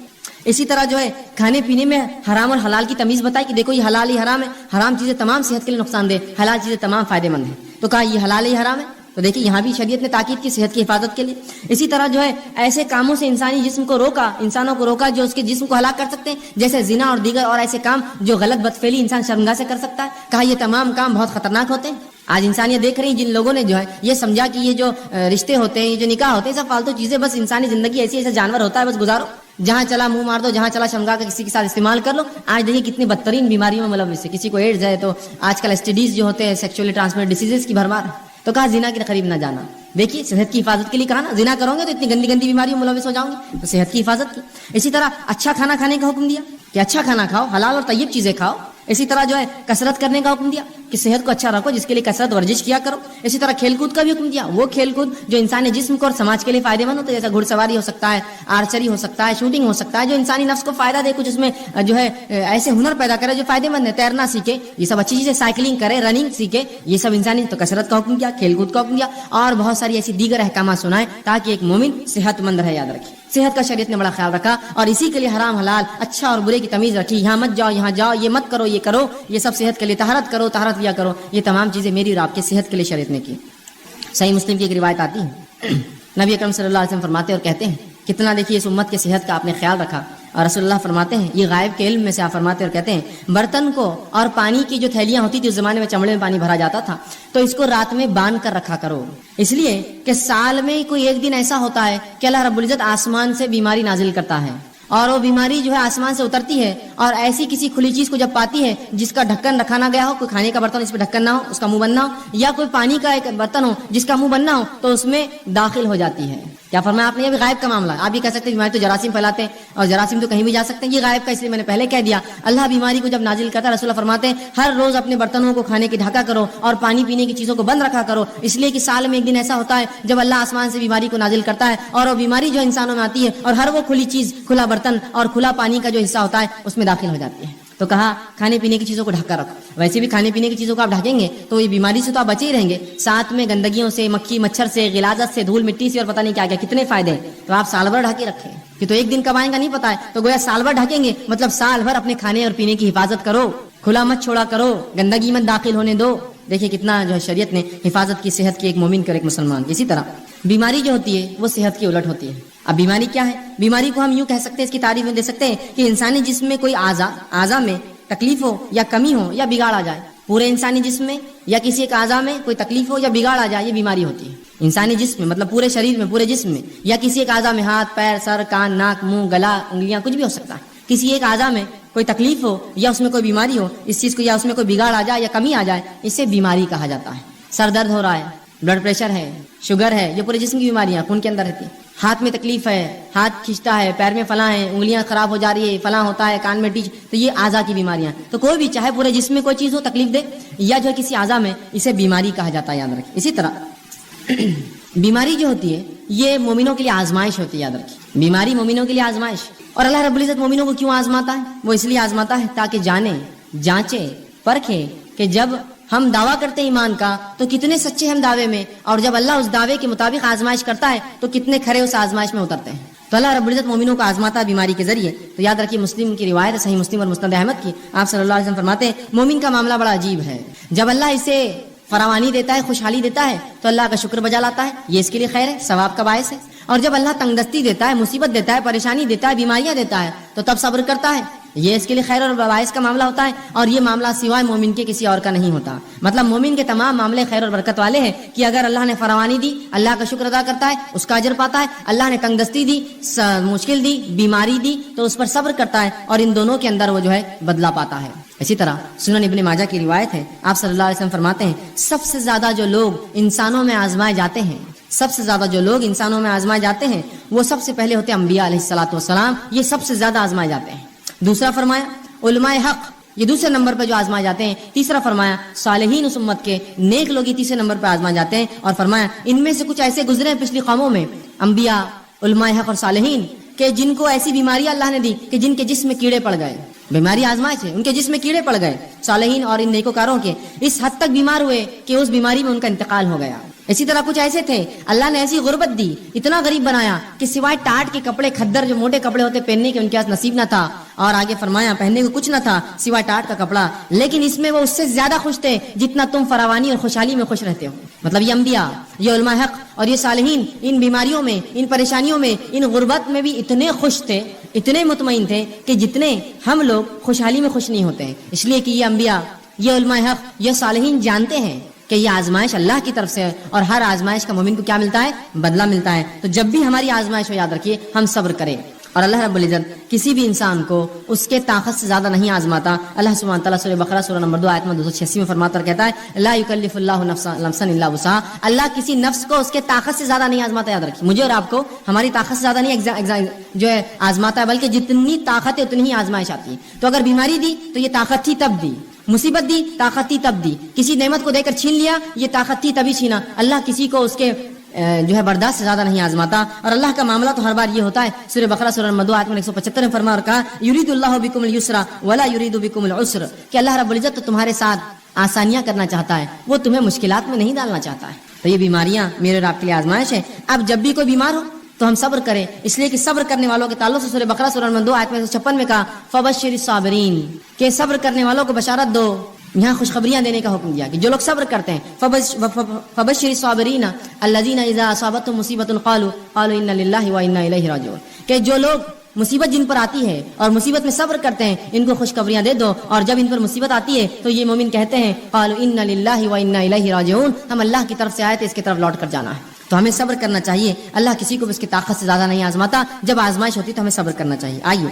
اسی طرح جو ہے کھانے پینے میں حرام اور حلال کی تمیز بتائی کہ دیکھو یہ حلال ہی حرام ہے. حرام چیزیں تمام صحت کے لیے نقصان دہ، حلال چیزیں تمام فائدے مند ہیں. تو کہا یہ حلال ہی حرام ہے. تو دیکھیے یہاں بھی شریعت نے تاکید کی صحت کی حفاظت کے لیے. اسی طرح جو ہے ایسے کاموں سے انسانی جسم کو روکا، انسانوں کو روکا جو اس کے جسم کو ہلاک کر سکتے ہیں، جیسے زنا اور دیگر اور ایسے کام جو غلط بدفعلی انسان شرمگاہ سے کر سکتا ہے. کہا یہ تمام کام بہت خطرناک ہوتے ہیں. آج انسانیت دیکھ رہی جن لوگوں نے جو ہے یہ سمجھا کہ یہ جو رشتے ہوتے ہیں، یہ جو نکاح ہوتے ہیں، سب فالتو چیزیں، بس انسانی زندگی ایسی ایسا جانور ہوتا ہے، بس گزارو، جہاں چلا منہ مار دو، جہاں چلا شرمگاہ کا کسی کے ساتھ استعمال کر لو. آج دیکھیے کتنی بدترین بیماریوں میں ملوث ہے. کسی کو ایڈز ہے تو آج کل STDs جو ہوتے ہیں سیکچولی ٹرانسمیٹڈ ڈیزیزز کی بھرمار. تو کہا زنا کے قریب نہ جانا. دیکھیے صحت کی حفاظت کے لیے کہا نا، زنا کرو گے تو اتنی گندی گندی بیماریوں میں ملوث ہو جاؤں گے. تو صحت کی حفاظت کی. اسی طرح اچھا کھانا کھانے کا حکم دیا کہ اچھا کھانا کھاؤ، حلال اور طیب چیزیں کھاؤ. اسی طرح جو ہے کسرت کرنے کا حکم دیا کہ صحت کو اچھا رکھو، جس کے لیے کسرت ورزش کیا کرو. اسی طرح کھیل کود کا بھی حکم دیا، وہ کھیل کود جو انسانی جسم کو اور سماج کے لیے فائدے مند ہوتے ہیں، جیسا گھڑ سواری ہو سکتا ہے، آرچری ہو سکتا ہے، شوٹنگ ہو سکتا ہے، جو انسانی نفس کو فائدہ دے، کچھ اس میں جو ہے ایسے ہنر پیدا کرے جو فائدے مند ہے. تیرنا سیکھے، یہ سب اچھی چیزیں، سائیکلنگ کرے، رننگ سیکھے، یہ سب انسانی. تو کسرت کا حکم دیا، کھیل کود کا حکم دیا، اور بہت ساری ایسی دیگر احکامات سنائے تاکہ ایک مومن صحت مند رہے. یاد رکھیے صحت کا شریعت نے بڑا خیال رکھا، اور اسی کے لیے حرام حلال، اچھا اور برے کی تمیز رکھی. یہاں مت جاؤ، یہاں جاؤ، یہ مت کرو، یہ کرو، یہ سب صحت کے لیے. طہارت کرو، طہارت کیا کرو، یہ تمام چیزیں میری اور آپ کے صحت کے لیے شریعت نے کی. صحیح مسلم کی ایک روایت آتی ہے، نبی اکرم صلی اللہ علیہ وسلم فرماتے اور کہتے ہیں کتنا دیکھیے اس امت کے صحت کا آپ نے خیال رکھا. اور رسول اللہ فرماتے ہیں، یہ غائب کے علم میں سے آپ فرماتے اور کہتے ہیں، برتن کو اور پانی کی جو تھیلیاں ہوتی تھی اس زمانے میں چمڑے میں پانی بھرا جاتا تھا، تو اس کو رات میں باندھ کر رکھا کرو. اس لیے کہ سال میں کوئی ایک دن ایسا ہوتا ہے کہ اللہ رب العزت آسمان سے بیماری نازل کرتا ہے، اور وہ بیماری جو ہے آسمان سے اترتی ہے اور ایسی کسی کھلی چیز کو جب پاتی ہے جس کا ڈھکن رکھا نہ گیا ہو، کوئی کھانے کا برتن اس پہ ڈھکن نہ ہو، اس کا منہ بند نہ ہو، یا کوئی پانی کا ایک برتن ہو جس کا منہ بند نہ ہو، تو اس میں داخل ہو جاتی ہے. کیا فرمایا آپ نے؟ یہ بھی غائب کا معاملہ ہے. آپ یہ کہہ سکتے ہیں بیماری تو جراثیم پھیلاتے ہیں اور جراثیم تو کہیں بھی جا سکتے ہیں، یہ غائب کا اس لیے میں نے پہلے کہہ دیا. اللہ بیماری کو جب نازل کرتا ہے، رسول اللہ فرماتے ہیں ہر روز اپنے برتنوں کو کھانے کی ڈھکا کرو اور پانی پینے کی چیزوں کو بند رکھا کرو، اس لیے کہ سال میں ایک دن ایسا ہوتا ہے جب اللہ آسمان سے بیماری کو نازل کرتا ہے اور وہ بیماری جو انسانوں میں آتی ہے اور ہر وہ کھلی چیز، کھلا برتن اور کھلا پانی کا جو حصہ ہوتا ہے اس میں داخل ہو جاتی ہے. تو کہا کھانے پینے کی چیزوں کو ڈھکا رکھو. ویسے بھی کھانے پینے کی چیزوں کو آپ ڈھکیں گے تو یہ بیماری سے تو آپ بچے ہی رہیں گے، ساتھ میں گندگیوں سے، مکھی مچھر سے، غلاظت سے، دھول مٹی سے اور پتہ نہیں کیا کیا کتنے فائدے ہیں. تو آپ سال بھر ڈھکے رکھیں کہ تو ایک دن کب آئیں گا نہیں پتا ہے، تو گویا سال بھر ڈھکیں گے مطلب سال بھر اپنے کھانے اور پینے کی حفاظت کرو، کھلا مت چھوڑا کرو، گندگی مت داخل ہونے دو. دیکھیں کتنا جو ہے شریعت نے حفاظت کی، صحت کی ایک مومن اور ایک مسلمان. اسی طرح بیماری جو ہوتی ہے وہ صحت کی الٹ ہوتی ہے. اب بیماری کیا ہے؟ بیماری کو ہم یوں کہہ سکتے ہیں، اس کی تعریف میں دے سکتے ہیں کہ انسانی جسم میں کوئی اعضا میں تکلیف ہو یا کمی ہو یا بگاڑ آ جائے. پورے انسانی جسم میں یا کسی ایک اعضا میں کوئی تکلیف ہو یا بگاڑ آ جائے، یہ بیماری ہوتی ہے. انسانی جسم میں مطلب پورے شریر میں، پورے جسم میں، یا کسی ایک اعضا میں، ہاتھ، پیر، سر، کان، ناک، منہ، گلا، انگلیاں، کچھ بھی ہو سکتا ہے. کسی ایک اعضا میں کوئی تکلیف ہو یا اس میں کوئی بیماری ہو، اس چیز کو یا اس میں کوئی بگاڑ آ جائے یا کمی آ جائے، اسے بیماری کہا جاتا ہے. سر درد ہو رہا ہے، بلڈ پریشر ہے، شوگر ہے، یہ پورے جسم کی بیماریاں خون کے اندر رہتی ہیں. ہاتھ میں تکلیف ہے، ہاتھ کھینچتا ہے، پیر میں فلاں ہے، انگلیاں خراب ہو جا رہی ہے، فلاں ہوتا ہے، کان میں ٹیچ، تو یہ اعضا کی بیماریاں. تو کوئی بھی چاہے پورے جسم میں کوئی چیز ہو تکلیف دے یا جو ہے کسی اعضا میں، اسے بیماری کہا جاتا ہے، یاد رکھیں. اسی طرح بیماری جو ہوتی ہے یہ مومنوں کے لیے آزمائش ہوتی ہے، یاد رکھیں. بیماری مومنوں کے لیے آزمائش. اور اللہ رب العزت مومنوں کو کیوں آزماتا ہے؟ وہ اس لیے آزماتا ہے تاکہ جانے، جانچے، پرکھے کہ جب ہم دعویٰ کرتے ہیں ایمان کا تو کتنے سچے ہم دعوے میں، اور جب اللہ اس دعوے کے مطابق آزمائش کرتا ہے تو کتنے کھرے اس آزمائش میں اترتے ہیں. تو اللہ رب العزت مومنوں کو آزماتا ہے بیماری کے ذریعے. تو یاد رکھیے مسلم کی روایت، صحیح مسلم اور مسند احمد کی، آپ صلی اللہ علیہ وسلم فرماتے ہیں مومن کا معاملہ بڑا عجیب ہے. جب اللہ اسے فراوانی دیتا ہے، خوشحالی دیتا ہے تو اللہ کا شکر بجا لاتا ہے، یہ اس کے لیے خیر ہے، ثواب کا باعث ہے. اور جب اللہ تنگ دستی دیتا ہے، مصیبت دیتا ہے، پریشانی دیتا ہے، بیماریاں دیتا ہے تو تب صبر کرتا ہے، یہ اس کے لیے خیر اور باعث کا معاملہ ہوتا ہے. اور یہ معاملہ سوائے مومن کے کسی اور کا نہیں ہوتا. مطلب مومن کے تمام معاملے خیر اور برکت والے ہیں کہ اگر اللہ نے فراوانی دی اللہ کا شکر ادا کرتا ہے، اس کا اجر پاتا ہے. اللہ نے تنگ دستی دی، مشکل دی، بیماری دی تو اس پر صبر کرتا ہے اور ان دونوں کے اندر وہ جو ہے بدلہ پاتا ہے. اسی طرح سنن ابن ماجہ کی روایت ہے، آپ صلی اللہ علیہ وسلم فرماتے ہیں سب سے زیادہ جو لوگ انسانوں میں آزمائے جاتے ہیں، سب سے زیادہ جو لوگ انسانوں میں آزمائے جاتے ہیں وہ سب سے پہلے ہوتے ہیں انبیاء علیہ الصلوۃ والسلام. یہ سب سے زیادہ آزمائے جاتے ہیں. دوسرا فرمایا علماء حق، یہ دوسرے نمبر پہ جو آزمائے جاتے ہیں. تیسرا فرمایا صالحین اس امت کے، نیک لوگ یہ تیسرے نمبر پہ آزمائے جاتے ہیں. اور فرمایا ان میں سے کچھ ایسے گزرے ہیں پچھلی قوموں میں، انبیاء، علماء حق اور صالحین، کہ جن کو ایسی بیماریاں اللہ نے دی کہ جن کے جسم میں کیڑے پڑ گئے. بیماری آزمائش ہے، ان کے جسم میں کیڑے پڑ گئے. صالحین اور ان نیکوکاروں کے اس حد تک بیمار ہوئے کہ اس بیماری میں ان کا انتقال ہو گیا. اسی طرح کچھ ایسے تھے اللہ نے ایسی غربت دی، اتنا غریب بنایا کہ سوائے ٹاٹ کے کپڑے، کھدر جو موٹے کپڑے ہوتے پہننے کے ان کے پاس نصیب نہ تھا. اور آگے فرمایا پہننے کو کچھ نہ تھا سوائے ٹاٹ کا کپڑا، لیکن اس میں وہ اس سے زیادہ خوش تھے جتنا تم فراوانی اور خوشحالی میں خوش رہتے ہو. مطلب یہ انبیاء، یہ علماء حق اور یہ صالحین ان بیماریوں میں، ان پریشانیوں میں، ان غربت میں بھی اتنے خوش تھے، اتنے مطمئن تھے کہ جتنے ہم لوگ خوشحالی میں خوش نہیں ہوتے ہیں. اس لیے کہ یہ انبیاء، یہ علماء حق، یہ صالحین جانتے ہیں کہ یہ آزمائش اللہ کی طرف سے ہے اور ہر آزمائش کا مومن کو کیا ملتا ہے؟ بدلہ ملتا ہے. تو جب بھی ہماری آزمائش ہو یاد رکھیے ہم صبر کریں. اور اللہ رب العزت کسی بھی انسان کو اس کے طاقت سے زیادہ نہیں آزماتا. اللہ سبحانہ تعالیٰ سورہ بقرہ سورہ نمبر 2 آیت 286 میں فرماتا اور کہتا ہے لا یکلف اللہ نفسا الا وسعها. اللہ کسی نفس کو اس کے طاقت سے زیادہ نہیں آزماتا. یاد رکھیے مجھے اور آپ کو ہماری طاقت سے زیادہ نہیں جو ہے آزماتا ہے، بلکہ جتنی طاقت ہے اتنی ہی آزمائش آتی ہے. تو اگر بیماری دی تو یہ طاقت تھی تب دی، مصیبت دی طاقت تھی تب دی، کسی نعمت کو دے کر چھین لیا یہ طاقت تھی تبھی چھینا. اللہ کسی کو اس کے جو ہے برداشت سے زیادہ نہیں آزماتا. اور اللہ کا معاملہ تو ہر بار یہ ہوتا ہے. سورہ بقرہ سورہ نمبر 2 آیت 175 میں فرمایا اور کہا یرید اللہ بکم اليسر ولا یرید بکم العسر، کہ اللہ رب العزت تو تمہارے ساتھ آسانیاں کرنا چاہتا ہے، وہ تمہیں مشکلات میں نہیں ڈالنا چاہتا ہے. تو یہ بیماریاں میرے اور آپ کے لیے آزمائش ہے. اب جب بھی کوئی بیمار ہو تو ہم صبر کریں، اس لیے کہ صبر کرنے والوں کے تعلق سے سورہ بقرہ سورہ نمبر 2 آیت 156 میں کہا فبشر الصابرین، کہ صبر کرنے والوں کو بشارت دو. یہاں خوشخبریاں دینے کا حکم دیا کہ جو لوگ صبر کرتے ہیں فبشر الصابرین الذین اذا اصابتهم مصیبۃ قالوا انا للہ وانا الیہ راجعون، کہ جو لوگ مصیبت جن پر آتی ہے اور مصیبت میں صبر کرتے ہیں ان کو خوشخبریاں دے دو. اور جب ان پر مصیبت آتی ہے تو یہ مومن کہتے ہیں قالوا انا للہ وانا الیہ راجعون، ہم اللہ کی طرف سے آئے تھے، اس کی طرف لوٹ کر جانا ہے. تو ہمیں صبر کرنا چاہیے. اللہ کسی کو بھی اس کی طاقت سے زیادہ نہیں آزماتا. جب آزمائش ہوتی ہے تو ہمیں صبر کرنا چاہیے. آئیے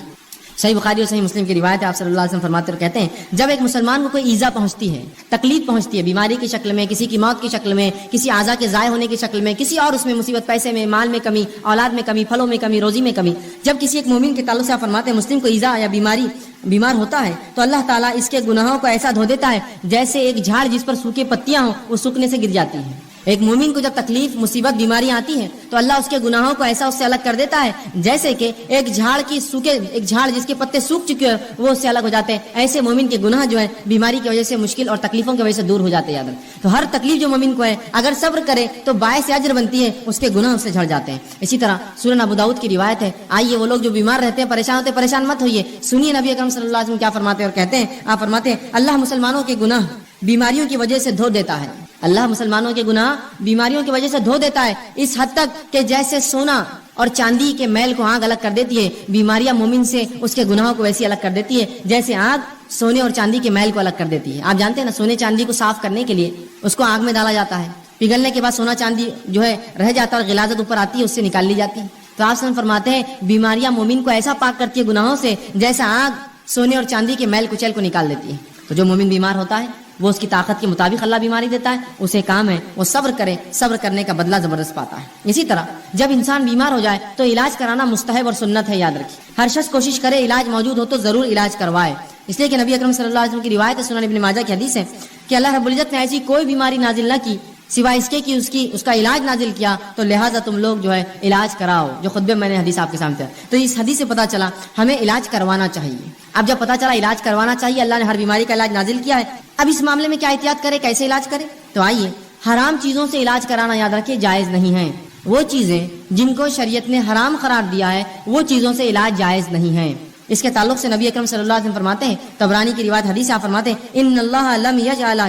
صحیح بخاری اور صحیح مسلم کی روایت ہے. آپ صلی اللہ علیہ وسلم فرماتے اور کہتے ہیں جب ایک مسلمان کو کوئی ایذا پہنچتی ہے, تکلیف پہنچتی ہے, بیماری کی شکل میں, کسی کی موت کی شکل میں, کسی اعضاء کے ضائع ہونے کی شکل میں, کسی اور اس میں مصیبت, پیسے میں, مال میں کمی, اولاد میں کمی, پھلوں میں کمی, روزی میں کمی, جب کسی ایک مومن کے تعلق سے آپ فرماتے ہیں مسلم کو ایذا یا بیمار ہوتا ہے تو اللہ تعالیٰ اس کے گناہوں کو ایسا دھو دیتا ہے جیسے ایک جھاڑ جس پر سوکھی پتیاں ہوں وہ سوکھنے سے گر جاتی ہیں. ایک مومن کو جب تکلیف, مصیبت, بیماریاں آتی ہیں تو اللہ اس کے گناہوں کو ایسا اس سے الگ کر دیتا ہے جیسے کہ ایک جھاڑ جس کے پتے سوکھ چکے ہیں وہ اس سے الگ ہو جاتے ہیں. ایسے مومن کے گناہ جو ہے بیماری کی وجہ سے, مشکل اور تکلیفوں کی وجہ سے دور ہو جاتے ہیں. تو ہر تکلیف جو مومن کو ہے اگر صبر کرے تو باعث اجر بنتی ہے, اس کے گناہ اس سے جھڑ جاتے ہیں. اسی طرح سنن ابو داؤد کی روایت ہے. آئیے وہ لوگ جو بیمار رہتے ہیں, پریشان ہوتے ہیں, پریشان مت ہوئیے. سنیے نبی اکرم صلی اللہ علیہ وسلم کیا فرماتے ہیں اور کہتے ہیں. آپ فرماتے ہیں اللہ مسلمانوں کے گناہ بیماریوں کی وجہ سے دھو دیتا ہے. اللہ مسلمانوں کے گناہ بیماریوں کی وجہ سے دھو دیتا ہے, اس حد تک کہ جیسے سونا اور چاندی کے میل کو آگ الگ کر دیتی ہے, بیماریاں مومن سے اس کے گناہوں کو ویسی الگ کر دیتی ہے جیسے آگ سونے اور چاندی کے میل کو الگ کر دیتی ہے. آپ جانتے ہیں نا, سونے چاندی کو صاف کرنے کے لیے اس کو آگ میں ڈالا جاتا ہے, پگھلنے کے بعد سونا چاندی جو ہے رہ جاتا ہے اور غلاظت اوپر آتی ہے, اس سے نکال لی جاتی ہے. تو آپ فرماتے ہیں بیماریاں مومن کو ایسا پاک کرتی ہے گناہوں سے جیسا آگ سونے اور چاندی کے میل کچیل کو نکال دیتی ہے. تو جو مومن بیمار ہوتا ہے وہ اس کی طاقت کے مطابق اللہ بیماری دیتا ہے, اسے کام ہے وہ صبر کرے, صبر کرنے کا بدلہ زبردست پاتا ہے. اسی طرح جب انسان بیمار ہو جائے تو علاج کرانا مستحب اور سنت ہے. یاد رکھیے ہر شخص کوشش کرے علاج موجود ہو تو ضرور علاج کروائے, اس لیے کہ نبی اکرم صلی اللہ علیہ وسلم کی روایت ہے, سنن ابن ماجہ کی حدیث ہے کہ اللہ رب العزت نے ایسی کوئی بیماری نازل نہ کی سوائے اس کے کہ اس کا علاج نازل کیا, تو لہٰذا تم لوگ جو ہے علاج کراؤ. جو خطبے میں نے حدیث آپ کے سامنے, تو اس حدیث سے پتہ چلا ہمیں علاج کروانا چاہیے. اب جب پتہ چلا علاج کروانا چاہیے, اللہ نے ہر بیماری کا علاج نازل کیا ہے, اب اس معاملے میں کیا احتیاط کرے, کیسے علاج کرے. تو آئیے حرام چیزوں سے علاج کرانا یاد رکھیے جائز نہیں ہے. وہ چیزیں جن کو شریعت نے حرام قرار دیا ہے وہ چیزوں سے علاج جائز نہیں ہے. اس کے تعلق سے نبی اکرم صلی اللہ علیہ وسلم فرماتے ہیں, طبرانی کی روایت حدیث آپ فرماتے ہیں ان اللہ لم یجعل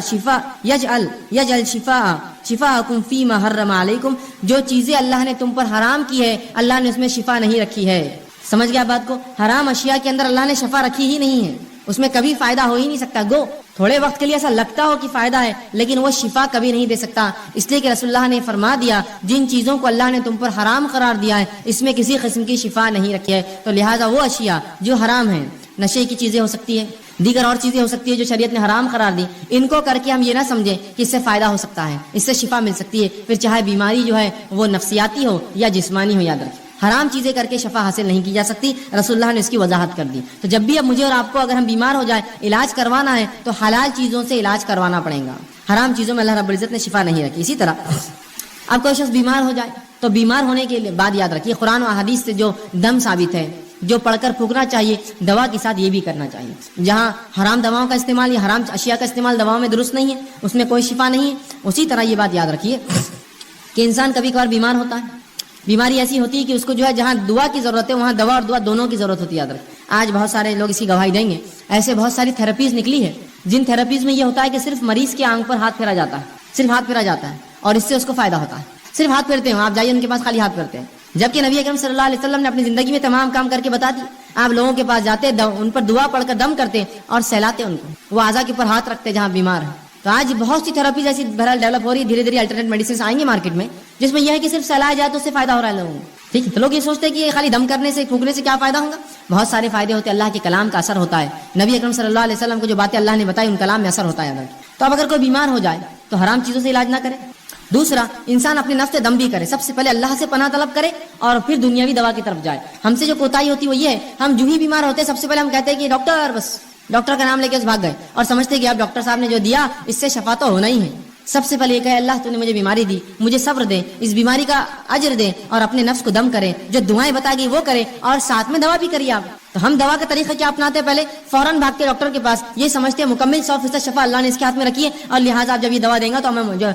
شفاءکم فیما حرم علیکم, جو چیزیں اللہ نے تم پر حرام کی ہے اللہ نے اس میں شفا نہیں رکھی ہے. سمجھ گیا بات کو, حرام اشیاء کے اندر اللہ نے شفا رکھی ہی نہیں ہے, اس میں کبھی فائدہ ہو ہی نہیں سکتا. گو تھوڑے وقت کے لیے ایسا لگتا ہو کہ فائدہ ہے لیکن وہ شفا کبھی نہیں دے سکتا, اس لیے کہ رسول اللہ نے فرما دیا جن چیزوں کو اللہ نے تم پر حرام قرار دیا ہے اس میں کسی قسم کی شفا نہیں رکھی ہے. تو لہٰذا وہ اشیاء جو حرام ہیں, نشے کی چیزیں ہو سکتی ہے, دیگر اور چیزیں ہو سکتی ہے جو شریعت نے حرام قرار دی, ان کو کر کے ہم یہ نہ سمجھیں کہ اس سے فائدہ ہو سکتا ہے, اس سے شفا مل سکتی ہے, پھر چاہے بیماری جو ہے وہ نفسیاتی ہو یا جسمانی ہو. یاد رکھیں حرام چیزیں کر کے شفا حاصل نہیں کی جا سکتی, رسول اللہ نے اس کی وضاحت کر دی. تو جب بھی اب مجھے اور آپ کو اگر ہم بیمار ہو جائے علاج کروانا ہے تو حلال چیزوں سے علاج کروانا پڑے گا, حرام چیزوں میں اللہ رب العزت نے شفا نہیں رکھی. اسی طرح اب کوئی شخص بیمار ہو جائے تو بیمار ہونے کے بعد یاد رکھیے قرآن و احادیث سے جو دم ثابت ہے, جو پڑھ کر پھونکنا چاہیے, دوا کے ساتھ یہ بھی کرنا چاہیے. جہاں حرام دواؤں کا استعمال یا حرام اشیاء کا استعمال دواؤں میں درست نہیں ہے, اس میں کوئی شفا نہیں ہے. اسی طرح یہ بات یاد رکھیے کہ انسان کبھی کبھار بیمار ہوتا ہے, بیماری ایسی ہوتی ہے کہ اس کو جو ہے جہاں دعا کی ضرورت ہے وہاں دوا اور دعا دونوں کی ضرورت ہوتی ہے. یاد رکھیں آج بہت سارے لوگ اس کی گواہی دیں گے, ایسے بہت ساری تھراپیز نکلی ہے جن تھراپیز میں یہ ہوتا ہے کہ صرف مریض کی آنکھ پر ہاتھ پھیرا جاتا ہے, صرف ہاتھ پھیرا جاتا ہے اور اس سے اس کو فائدہ ہوتا ہے. صرف ہاتھ پھیرتے ہیں, آپ جائیے ان کے پاس خالی ہاتھ پھیرتے ہیں, جبکہ نبی اکرم صلی اللہ علیہ وسلم نے اپنی زندگی میں تمام کام کر کے بتا دی. آپ لوگوں کے پاس جاتے, ان پر دعا پڑھ کر دم کرتے اور سہلاتے ان کو, وہ اعضاء کے اوپر ہاتھ رکھتے جہاں بیمار ہے. تو آج بہت سی تھراپیز ایسی بہرحال ڈیولپ ہو رہی ہے, دھیرے دھیرے الٹرنیٹ میڈیسنس آئیں گے مارکیٹ میں جس میں یہ ہے کہ صرف سہلایا جائے تو اس سے فائدہ ہو رہا ہے لوگوں کو. ٹھیک ہے, تو لوگ یہ سوچتے ہیں کہ خالی دم کرنے سے, پھونکنے سے کیا فائدہ ہوگا. بہت سارے فائدے ہوتے ہیں, اللہ کے کلام کا اثر ہوتا ہے, نبی اکرم صلی اللہ علیہ وسلم کو جو باتیں اللہ نے بتائی ان کلام میں اثر ہوتا ہے. تو اب اگر کوئی بیمار ہو جائے تو حرام چیزوں سے علاج نہ کرے. دوسرا, انسان اپنے نفس سے دم بھی کرے, سب سے پہلے اللہ سے پناہ طلب کرے اور پھر دنیاوی دوا کی طرف جائے. ہم سے جو کوتاہی ہوتی ہے وہ یہ ہے, ہم جو ہی بیمار ہوتے ہیں سب سے پہلے ہم کہتے ہیں کہ ڈاکٹر, بس ڈاکٹر کا نام لے کے بھاگ گئے اور سمجھتے کہ اب ڈاکٹر صاحب نے جو دیا اس سے شفا تو ہونا ہی ہے. سب سے پہلے یہ کہے اللہ تو نے مجھے بیماری دی, مجھے صبر دے, اس بیماری کا اجر دے, اور اپنے نفس کو دم کرے, جو دعائیں بتا گئی وہ کرے اور ساتھ میں دوا بھی کریے. آپ تو ہم دوا کا طریقہ کیا اپناتے ہیں, پہلے فوراً بھاگتے ڈاکٹر کے پاس, یہ سمجھتے ہیں مکمل 100% شفا اللہ نے اس کے ہاتھ میں رکھی ہے اور لہٰذا آپ جب یہ دوا دیں گا تو میں جو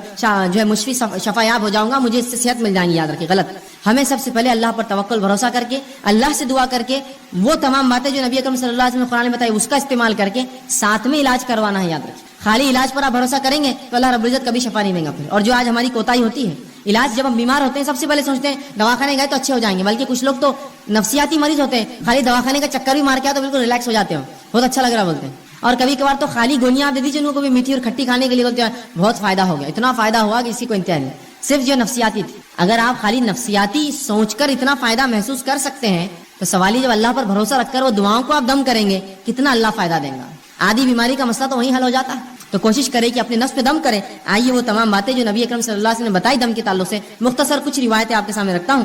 ہے مشفی شفا یاب ہو جاؤں گا, مجھے اس سے صحت مل جائیں گی. یاد رکھیے غلط. ہمیں سب سے پہلے اللہ پر توکل بھروسہ کر کے, اللہ سے دعا کر کے, وہ تمام باتیں جو نبی اکرم صلی اللہ علیہ وسلم نے قرآن میں بتائی اس کا استعمال کر کے ساتھ میں علاج کروانا ہے. یاد رکھیے خالی علاج پر آپ بھروسہ کریں گے تو اللہ رب العزت کبھی شفا نہیں دے گا. پھر اور جو آج ہماری کوتاہی ہوتی ہے, علاج جب ہم بیمار ہوتے ہیں سب سے پہلے سوچتے ہیں دواخانے گئے تو اچھے ہو جائیں گے, بلکہ کچھ لوگ تو نفسیاتی مریض ہوتے ہیں, خالی دواخانے کا چکر بھی مار کے آ تو بالکل ریلیکس ہو جاتے ہیں, بہت اچھا لگ رہا بولتے ہیں. اور کبھی کبھار تو خالی گولیاں آپ دے دیجیے ان کو بھی میٹھی اور کھٹی کھانے کے لیے بولتے ہیں بہت فائدہ ہو گیا, اتنا فائدہ ہوا کہ اسی کو انتہا نہیں. صرف جو نفسیاتی تھی. اگر آپ خالی نفسیاتی سوچ کر اتنا فائدہ محسوس کر سکتے ہیں تو سوال ہی جب اللہ پر بھروسہ رکھ کر وہ دعاؤں کو آپ دم کریں گے کتنا اللہ فائدہ دیں گا. آدھی بیماری کا مسئلہ تو وہیں حل ہو جاتا ہے. تو کوشش کرے کہ اپنے نفس پہ دم کرے. آئیے وہ تمام باتیں جو نبی اکرم صلی اللہ علیہ وسلم نے بتائی دم کے تعلق سے مختصر کچھ روایتیں آپ کے سامنے رکھتا ہوں.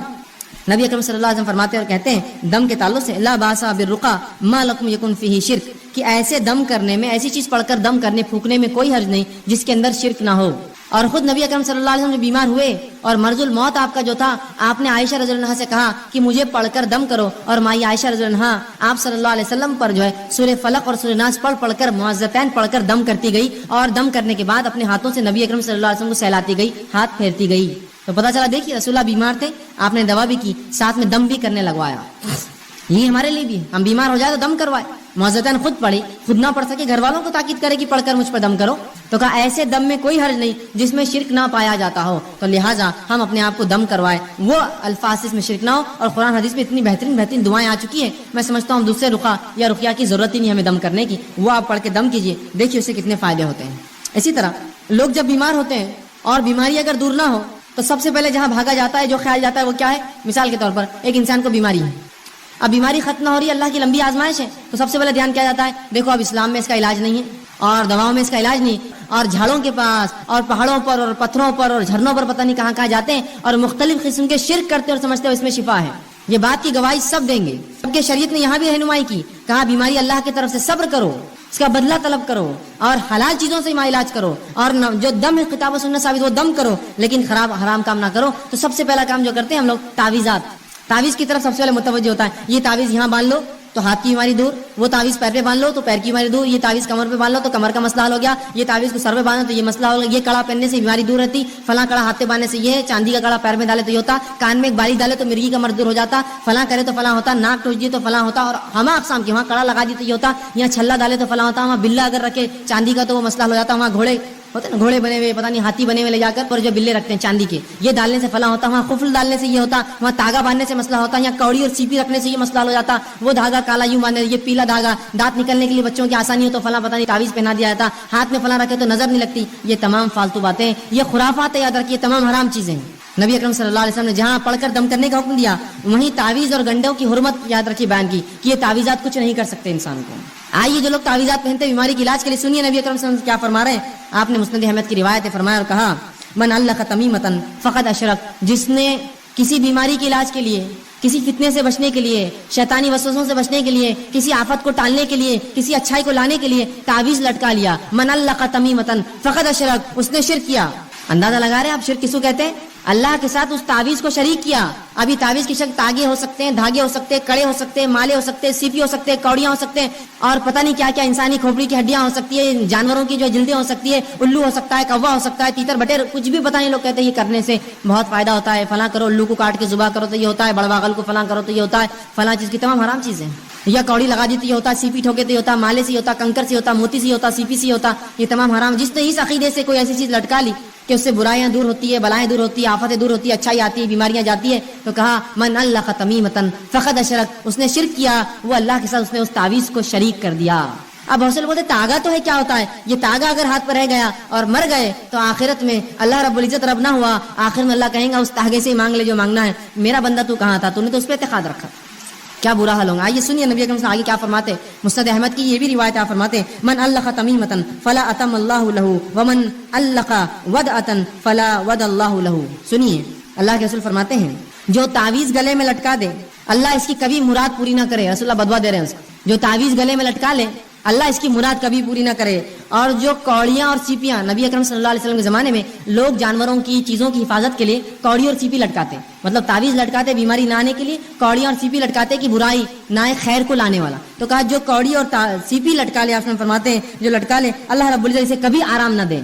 نبی اکرم صلی اللہ علیہ وسلم فرماتے اور کہتے ہیں دم کے تعلق سے لا باسا بالرقا ما لکم یکن فیہ شرک، کہ ایسے دم کرنے میں، ایسی چیز پڑھ کر دم کرنے پھونکنے میں کوئی حرج نہیں جس کے اندر شرک نہ ہو. اور خود نبی اکرم صلی اللہ علیہ وسلم بیمار ہوئے اور مرض الموت آپ کا جو تھا، آپ نے عائشہ رضی اللہ عنہا سے کہا کہ مجھے پڑھ کر دم کرو، اور مائی عائشہ رضی اللہ عنہا آپ صلی اللہ علیہ وسلم پر جو ہے سورہ فلق اور سورہ ناس پڑھ کر معوذتین پڑھ کر دم کرتی گئی، اور دم کرنے کے بعد اپنے ہاتھوں سے نبی اکرم صلی اللہ علیہ وسلم کو سہلاتی گئی، ہاتھ پھیرتی گئی. تو پتہ چلا دیکھیے رسول اللہ بیمار تھے، آپ نے دوا بھی کی، ساتھ میں دم بھی کرنے لگوایا. یہ ہمارے لیے بھی ہم بیمار ہو جائے تو دم کروائے. معوذتین خود پڑھی، خود نہ پڑھ سکے گھر والوں کو تاکید کرے کہ پڑھ کر مجھ پر دم کرو. تو کہا ایسے دم میں کوئی حرج نہیں جس میں شرک نہ پایا جاتا ہو، تو لہٰذا ہم اپنے آپ کو دم کروائے، وہ الفاظ میں شرک نہ ہو. اور قرآن حدیث میں اتنی بہترین دعائیں آ چکی ہیں، میں سمجھتا ہوں دوسرے رقیہ یا رقیہ کی ضرورت ہی نہیں ہمیں دم کرنے کی. وہ آپ پڑھ کے دم کیجیے، دیکھیے اسے کتنے فائدے ہوتے ہیں. اسی طرح لوگ جب بیمار ہوتے ہیں اور بیماری اگر دور نہ ہو تو سب سے پہلے جہاں بھاگا جاتا ہے، جو خیال جاتا ہے وہ کیا ہے؟ مثال کے طور پر ایک انسان کو بیماری ہے، اب بیماری ختم نہ ہو رہی ہے، اللہ کی لمبی آزمائش ہے، تو سب سے پہلے دھیان کیا جاتا ہے؟ دیکھو اب اسلام میں اس کا علاج نہیں ہے اور دواؤں میں اس کا علاج نہیں، اور جھاڑوں کے پاس اور پہاڑوں پر اور پتھروں پر اور جھرنوں پر پتہ نہیں کہاں کہاں جاتے ہیں اور مختلف قسم کے شرک کرتے اور سمجھتے ہو اس میں شفا ہے. یہ بات کی گواہی سب دیں گے. سب کے شریعت نے یہاں بھی رہنمائی کی، کہا بیماری اللہ کی طرف سے صبر کرو، اس کا بدلہ طلب کرو اور حلال چیزوں سے علاج کرو، اور جو دم کتاب و سنت ثابت وہ دم کرو، لیکن حرام کام نہ کرو. تو سب سے پہلا کام جو کرتے ہیں ہم لوگ تعویذ کی طرف سب سے پہلے متوجہ ہوتا ہے. یہ تعویذ یہاں باندھ لو تو ہاتھ کی بیماری دور، وہ تعویذ پیر پہ باندھ لو تو پیر کی بیماری دور، یہ تعویذ کمر پہ باندھ لو تو کمر کا مسئلہ حل ہو گیا، یہ تعویذ کو سر پہ باندھو تو یہ مسئلہ ہو گیا، یہ کڑا پہننے سے بیماری دور رہتی، فلاں کڑا ہاتھ پہ باندھنے سے یہ، چاندی کا کڑا پیر میں ڈالے تو یہ ہوتا، کان میں ایک بالی ڈالے تو مرغی کا مرض دور ہو جاتا، فلاں کرے تو فلاں ہوتا، ناک ٹوچ دیے تو فلاں ہوتا، اور ہم اقسام کے وہاں کڑا لگا دی تو یہ ہوتا، یہاں چھلا ڈالے تو فلاں ہوتا، وہاں بلا اگر رکھے چاندی کا تو وہ مسئلہ ہو جاتا، وہاں گھوڑے ہوتے ہیں گھوڑے بنے ہوئے پتہ نہیں ہاتھی بنے ہوئے لے جا کر اور جو بلے رکھتے ہیں چاندی کے، یہ ڈالنے سے فلاں ہوتا، وہاں قفل ڈالنے سے یہ ہوتا، وہاں تاگا باندھنے سے مسئلہ ہوتا، یہاں کوڑی اور سیپی رکھنے سے یہ مسئلہ ہو جاتا، وہ دھاگا کالا یوں باندھنے، یہ پیلا دھاگا، دانت نکلنے کے لیے بچوں کی آسانی ہو تو فلاں پتہ نہیں تعویذ پہنا دیا جاتا، ہاتھ میں فلاں رکھے تو نظر نہیں لگتی. یہ تمام فالتو باتیں، یہ خرافات، یاد رکھیے تمام حرام چیزیں ہیں. نبی اکرم صلی اللہ علیہ وسلم نے جہاں پڑھ کر دم کرنے کا حکم دیا وہیں تعویذ اور گنڈوں کی حرمت یاد رکھی بیان کی کہ یہ تعویذات کچھ نہیں کر سکتے انسان کو. آئیے جو لوگ تعویذات پہنتے بیماری کے علاج کے لیے، سنیے نبی اکرم صلی اللہ علیہ وسلم کیا فرما رہے ہیں. آپ نے مسند احمد کی روایت فرمایا اور کہا من علق تمیمۃ فقد اشرک، جس نے کسی بیماری کے علاج کے لیے، کسی فتنے سے بچنے کے لیے، شیطانی وسوسوں سے بچنے کے لیے، کسی آفت کو ٹالنے کے لیے، کسی اچھائی کو لانے کے لیے تعویذ لٹکا لیا، من علق تمیمۃ فقد اشرک، اس نے شرک کیا. اندازہ لگا رہے ہیں آپ شرک کسو کہتے ہیں؟ اللہ کے ساتھ اس تعویذ کو شریک کیا. ابھی تعویذ کی شکل تاگے ہو سکتے ہیں، دھاگے ہو سکتے ہیں، کڑے ہو سکتے ہیں، مالے ہو سکتے ہیں، سیپی ہو سکتے ہیں، کوڑیاں ہو سکتے ہیں، اور پتہ نہیں کیا کیا، انسانی کھوپڑی کی ہڈیاں ہو سکتی ہے، جانوروں کی جو جلدیں ہو سکتی ہے، الو ہو سکتا ہے، کوا ہو سکتا ہے، تیتر بٹیر، کچھ بھی پتہ نہیں. لوگ کہتے ہیں یہ کرنے سے بہت فائدہ ہوتا ہے، فلاں کرو، الو کو کاٹ کے ذبح کرو تو یہ ہوتا ہے، بڑواغل کو فلاں کرو تو یہ ہوتا ہے، فلاں چیز کی تمام حرام چیزیں. یا کوڑی لگا دی تو یہ ہوتا ہے، سیپی ٹھوکے تو یہ ہوتا ہے، مالے سے ہوتا، کنکر سے ہوتا، موتی سے ہوتا، سیپی سے ہوتا، یہ تمام حرام. جس نے اس عقیدے سے کوئی ایسی چیز لٹکا لی کہ اس سے برائیاں دور ہوتی ہے، بلائیں دور ہوتی ہے، آفتیں دور ہوتی ہے، اچھائی آتی ہے، بیماریاں جاتی ہے، تو کہا من علق تمیمۃ فقد اشرک، اس نے شرک کیا، وہ اللہ کے ساتھ اس نے اس تعویذ کو شریک کر دیا. اب بہت سے لوگ بولتے تاگا تو ہے، کیا ہوتا ہے یہ تاگا؟ اگر ہاتھ پر رہ گیا اور مر گئے تو آخرت میں اللہ رب العزت رب نہ ہوا، آخر میں اللہ کہیں گا اس تاگے سے ہی مانگ لے جو مانگنا ہے، میرا بندہ تو کہاں تھا، تو نے تو اس پہ اعتقاد رکھا، کیا برا حال ہوگا. آئیے سنیے نبی اکرم صلی اللہ علیہ وسلم آگے کیا فرماتے. مسند احمد کی یہ بھی روایت آپ فرماتے من علق تمیمۃ فلا اتم اللہ له ومن علق ودعۃ فلا ود اللہ له. سنیے اللہ کے رسول فرماتے ہیں جو تعویذ گلے میں لٹکا دے اللہ اس کی کبھی مراد پوری نہ کرے. رسول اللہ بدوا دے رہے ہیں اس کو. جو تعویذ گلے میں لٹکا لے اللہ اس کی مراد کبھی پوری نہ کرے. اور جو کوڑیاں اور سیپیاں، نبی اکرم صلی اللہ علیہ وسلم کے زمانے میں لوگ جانوروں کی چیزوں کی حفاظت کے لیے کوڑی اور سیپی لٹکاتے، مطلب تعویذ لٹکاتے بیماری نہ آنے کے لیے، کوڑیاں اور سیپی لٹکاتے کہ برائی نہ آئے، خیر کو لانے والا. تو کہا جو کوڑی اور سیپی لٹکا لے، آپ فرماتے ہیں جو لٹکا لے اللہ رب العزت اسے کبھی آرام نہ دے.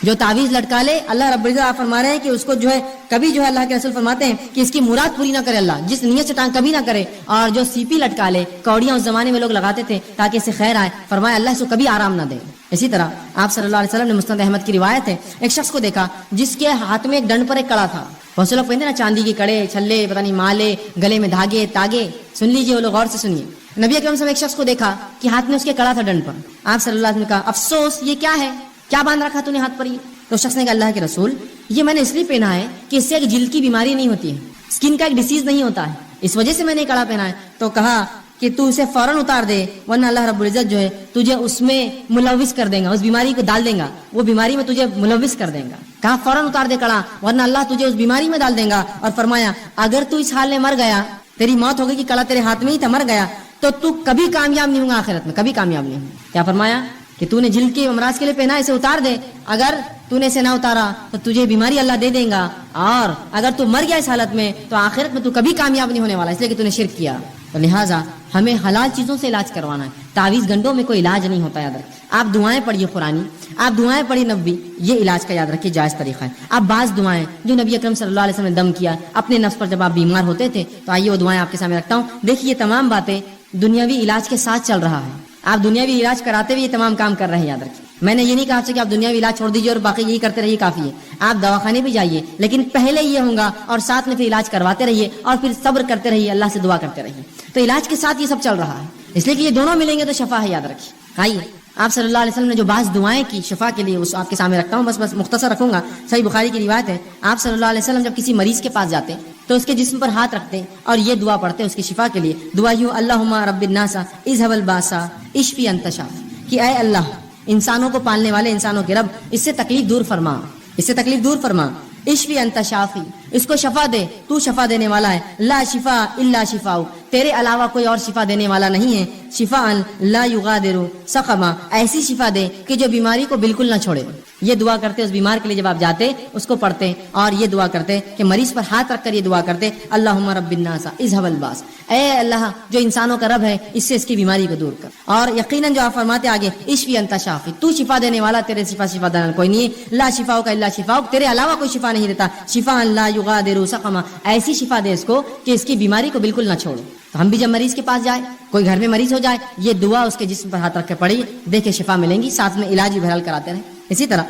جو تعویذ لٹکا لے اللہ رب العزت آپ فرما رہے ہیں کہ اس کو جو ہے کبھی جو ہے اللہ کے رسول فرماتے ہیں کہ اس کی مراد پوری نہ کرے اللہ، جس نیت سے ٹانگ کبھی نہ کرے. اور جو سیپی لٹکا لے، کوڑیاں اس زمانے میں لوگ لگاتے تھے تاکہ اسے خیر آئے، فرمایا اللہ اس کو کبھی آرام نہ دے. اسی طرح آپ صلی اللہ علیہ وسلم نے مسند احمد کی روایت ہے ایک شخص کو دیکھا جس کے ہاتھ میں ایک ڈنڈ پر ایک کڑا تھا. بہت سے لوگ پہنتے نا چاندی کے کڑے، چھلے، پتہ نہیں مالے، گلے میں دھاگے، تاگے. سن لیجیے وہ لوگ غور سے سنیے. نبی اکرم صلی اللہ علیہ وسلم ایک شخص کو دیکھا کہ ہاتھ میں اس کے کڑا تھا ڈنڈ پر. آپ صلی اللہ علیہ وسلم نے کہا افسوس، یہ کیا ہے، کیا باندھ رکھا تو نے ہاتھ پر؟ یہ تو شخص نے کہا اللہ کے رسول یہ میں نے اس لیے پہنا ہے کہ اس سے ایک جلد کی بیماری نہیں ہوتی ہے, اسکن کا ایک ڈیزیز نہیں ہوتا ہے, اس وجہ سے میں نے کڑا پہنا ہے. تو کہا کہ تو اسے فوراً اتار دے ورنہ اللہ رب العزت جو ہے تجھے اس میں ملوث کر دے گا, اس بیماری کو ڈال دے گا, وہ بیماری میں تجھے ملوث کر دے گا. کہا فوراً اتار دے کڑا ورنہ اللہ تجھے اس بیماری میں ڈال دے گا. اور فرمایا اگر تو اس حال میں مر گیا, تیری موت ہو گئی کہ کڑا تیرے ہاتھ میں ہی تھا, مر گیا تو کبھی کامیاب نہیں ہوگا آخرت میں, کبھی کامیاب نہیں ہوگا. کیا فرمایا کہ تو نے جلد کے امراض کے لیے پہنا, اسے اتار دے, اگر تو نے اسے نہ اتارا تو تجھے بیماری اللہ دے دے گا, اور اگر تو مر گیا اس حالت میں تو آخرت میں تو کبھی کامیاب نہیں ہونے والا, اس لیے کہ تو نے شرک کیا. تو لہٰذا ہمیں حلال چیزوں سے علاج کروانا ہے, تعویذ گنڈوں میں کوئی علاج نہیں ہوتا. یاد رکھیں, آپ دعائیں پڑھیے قرآنی, آپ دعائیں پڑھیے نبوی, یہ علاج کا یاد رکھیے جائز طریقہ ہے. آپ بعض دعائیں جو نبی اکرم صلی اللہ علیہ وسلم نے دم کیا اپنے نفس پر جب آپ بیمار ہوتے تھے, تو آئیے وہ دعائیں آپ کے سامنے رکھتا ہوں. دیکھیے یہ تمام باتیں دنیاوی علاج کے ساتھ چل رہا ہے, آپ دنیاوی علاج کراتے ہوئے یہ تمام کام کر رہے ہیں. یاد رکھیے, میں نے یہ نہیں کہا کہ آپ دنیاوی علاج چھوڑ دیجیے اور باقی یہی کرتے رہیے, کافی ہے. آپ دواخانے بھی جائیے, لیکن پہلے یہ ہوگا اور ساتھ میں پھر علاج کرواتے رہیے اور پھر صبر کرتے رہیے, اللہ سے دعا کرتے رہیے. تو علاج کے ساتھ یہ سب چل رہا ہے, اس لیے کہ یہ دونوں ملیں گے تو شفا ہے. یاد رکھیے. آئیے آپ صلی اللہ علیہ وسلم نے جو بعض دعائیں کی شفا کے لیے, اس آپ کے سامنے رکھتا ہوں, بس مختصر رکھوں گا. صحیح بخاری کی روایت ہے, آپ صلی اللہ علیہ وسلم جب کسی مریض کے پاس جاتے تو اس کے جسم پر ہاتھ رکھتے اور یہ دعا پڑھتے اس کی شفا کے لیے. دعا یوں, اللہم رب الناس اذهب الباس اشفی انت شافی, کہ اے اللہ انسانوں کو پالنے والے, انسانوں کے رب, اس سے تکلیف دور فرما, اس سے تکلیف دور فرما. اشفی انت شافی, اس کو شفا دے, تو شفا دینے والا ہے. لا شفا الا شفاء, تیرے علاوہ کوئی اور شفا دینے والا نہیں ہے. شفاء لا یغادر سقما, ایسی شفا دے کہ جو بیماری کو بالکل نہ چھوڑے. یہ دعا کرتے اس بیمار کے لیے, جب آپ جاتے اس کو پڑھتے اور یہ دعا کرتے کہ مریض پر ہاتھ رکھ کر یہ دعا کرتے, اللہم رب الناس اذهب الباس, اے اللہ جو انسانوں کا رب ہے اس سے اس کی بیماری کو دور کر. اور یقیناً جو آپ فرماتے آگے, اشفی انت شافی, تو شفا دینے والا, تیرے شفا دینے کوئی نہیں ہے. لا شفاء الا شفاء, تیرے علاوہ کوئی شفا نہیں دیتا. شفاء لا یغادر سقما, ایسی شفا دے اس کو کہ اس کی بیماری کو بالکل نہ چھوڑے. تو ہم بھی جب مریض کے پاس جائے, کوئی گھر میں مریض ہو جائے, یہ دعا اس کے جسم پر ہاتھ رکھ کے پڑھیے, دیکھے شفا ملیں گی, ساتھ میں علاج بھی بہرحال کراتے رہیں. اسی طرح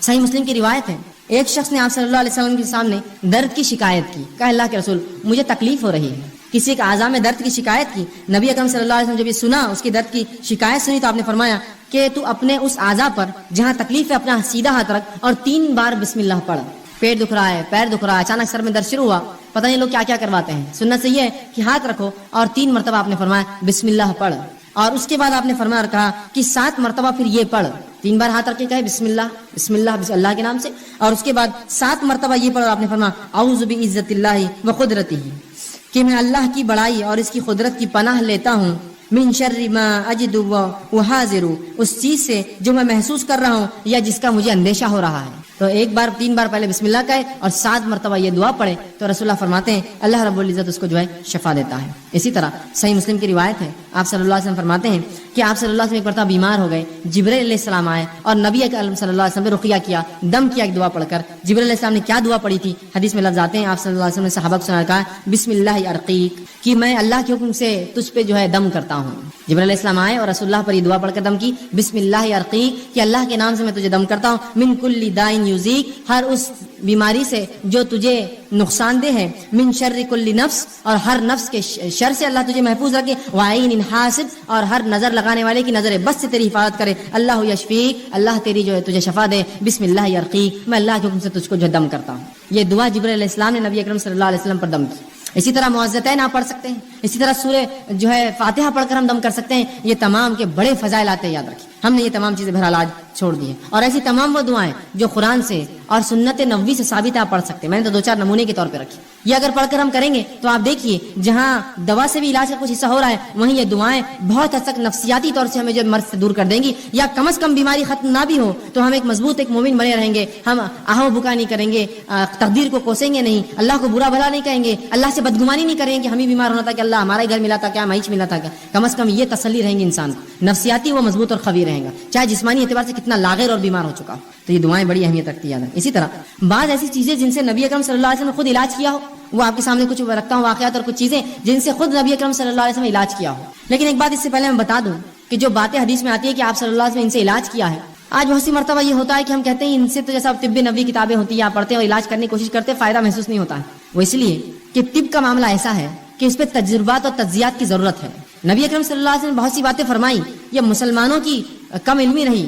صحیح مسلم کی روایت ہے, ایک شخص نے آپ صلی اللہ علیہ وسلم کے سامنے درد کی شکایت کی. کہا اللہ کے رسول مجھے تکلیف ہو رہی ہے, کسی کے اعضاء میں درد کی شکایت کی. نبی اکرم صلی اللہ علیہ وسلم جب یہ سنا, اس کی درد کی شکایت سنی, تو آپ نے فرمایا کہ تو اپنے اس اعضاء پر جہاں تکلیف ہے اپنا سیدھا ہاتھ رکھ اور 3 بار بسم اللہ پڑھ. پیٹ دکھ رہا ہے, پیر دکھ رہا ہے, اچانک سر میں درد شروع ہوا, پتہ نہیں لوگ کیا کیا کرواتے ہیں. سنت سے یہ ہے کہ ہاتھ رکھو اور 3 مرتبہ آپ نے فرمایا بسم اللہ پڑھ, اور اس کے بعد آپ نے فرمایا اور کہا کہ 7 مرتبہ پھر یہ پڑھ. 3 بار ہاتھ رکھ کے کہے بسم اللہ بسم اللہ بسم اللہ کے نام سے, اور اس کے بعد 7 مرتبہ یہ پڑھ, اور آپ نے فرمایا اعوذ بعزت اللہ و قدرتہ, کہ میں اللہ کی بڑائی اور اس کی قدرت کی پناہ لیتا ہوں, من شر ما اجد و حاضر, اس چیز سے جو میں محسوس کر رہا ہوں یا جس کا مجھے اندیشہ ہو رہا ہے. تو 3 بار پہلے بسم اللہ کہے اور 7 مرتبہ یہ دعا پڑھے, تو رسول اللہ فرماتے ہیں اللہ رب العزت اس کو جو ہے شفا دیتا ہے. اسی طرح صحیح مسلم کی روایت ہے, آپ صلی اللہ علیہ وسلم فرماتے ہیں کہ آپ صلی اللہ علیہ وسلم ایک مرتبہ بیمار ہو گئے, جبرائیل علیہ السلام آئے اور نبی اکرم صلی اللہ علیہ وسلم نے رقیہ کیا, دم کیا ایک دعا پڑھ کر. جبرائیل علیہ السلام نے کیا دعا پڑھی تھی, حدیث میں لفظ آتے ہیں, آپ صلی اللہ علیہ وسلم نے صحابہ کو سنا, کہا بسم اللہ ارقیک, کہ میں اللہ کے حکم سے تجھ پہ جو ہے دم کرتا ہوں. جبرائیل علیہ السلام آئے اور رسول اللہ پر یہ دعا پڑھ کر دم کی, بسم اللہ ارقیک, کہ اللہ کے نام سے میں تجھے دم کرتا ہوں, من کل دائن یوزیک, ہر اس بیماری سے جو تجھے نقصان دہ ہے, من شر کل نفس, اور ہر نفس کے شر سے اللہ تجھے محفوظ رکھے, وعین حاسد, اور ہر نظر لگانے والے کی نظر بس سے تیری حفاظت کرے, اللہ یشفیک, اللہ تیری جو ہے تجھے شفا دے, بسم اللہ یرقیک, میں اللہ کے حکم سے تجھ کو جو دم کرتا ہوں. یہ دعا جبرائیل علیہ السلام نے نبی اکرم صلی اللہ علیہ وسلم پر دم کی. اسی طرح معوذتین آپ پڑھ سکتے ہیں, اسی طرح سورہ جو ہے فاتحہ پڑھ کر ہم دم کر سکتے ہیں. یہ تمام کے بڑے فضائل آتے ہیں, یاد رکھیں. ہم نے یہ تمام چیزیں بہرحال آج چھوڑ دی ہیں, اور ایسی تمام وہ دعائیں جو قرآن سے اور سنت نبوی سے ثابت ہے آپ پڑھ سکتے ہیں. میں نے تو 2-4 نمونے کے طور پہ رکھی. یہ اگر پڑھ کر ہم کریں گے تو آپ دیکھیے جہاں دوا سے بھی علاج کا کچھ حصہ ہو رہا ہے, وہیں یہ دعائیں بہت حد تک نفسیاتی طور سے ہمیں جو مرض سے دور کر دیں گی, یا کم از کم بیماری ختم نہ بھی ہو تو ہم ایک مضبوط ایک مومن بنے رہیں گے. ہم آہو بکا نہیں کریں گے, تقدیر کو کوسیں گے نہیں, اللہ کو برا بھلا نہیں کہیں گے, اللہ سے بدگمانی نہیں کریں گے کہ ہمیں بیمار ہونا تھا کہ اللہ ہمارا ہی گھر ملا تھا کیا, معیش ملا تھا کیا. کم از کم یہ تسلی رہیں گی انسان کو, نفسیاتی وہ مضبوط اور قوی رہے گا, چاہے جسمانی اعتبار سے کتنا لاغر اور بیمار ہو چکا ہو. تو یہ دعائیں بڑی اہمیت رکھتی ہیں. اسی طرح بعض ایسی چیزیں جن سے نبی اکرم صلی اللہ علیہ وسلم نے خود علاج کیا ہو, وہ آپ کے سامنے کچھ رکھتا ہوں واقعات اور کچھ چیزیں جن سے خود نبی اکرم صلی اللہ علیہ وسلم نے علاج کیا ہو. لیکن ایک بات اس سے پہلے میں بتا دوں کہ جو باتیں حدیث میں آتی ہے کہ آپ صلی اللہ علیہ وسلم نے ان سے علاج کیا ہے, آج بہت سی مرتبہ یہ ہوتا ہے کہ ہم کہتے ہیں ان سے تو جیسا طب نبوی کتابیں ہوتی ہیں, آپ پڑھتے ہیں اور علاج کرنے کی کوشش کرتے ہیں, فائدہ محسوس نہیں ہوتا ہے. وہ اس لیے کہ طب کا معاملہ ایسا ہے کہ اس پہ تجربات اور تجزیات کی ضرورت ہے. نبی اکرم صلی اللہ علیہ وسلم نے بہت سی باتیں فرمائی, یہ مسلمانوں کی کم علمی رہی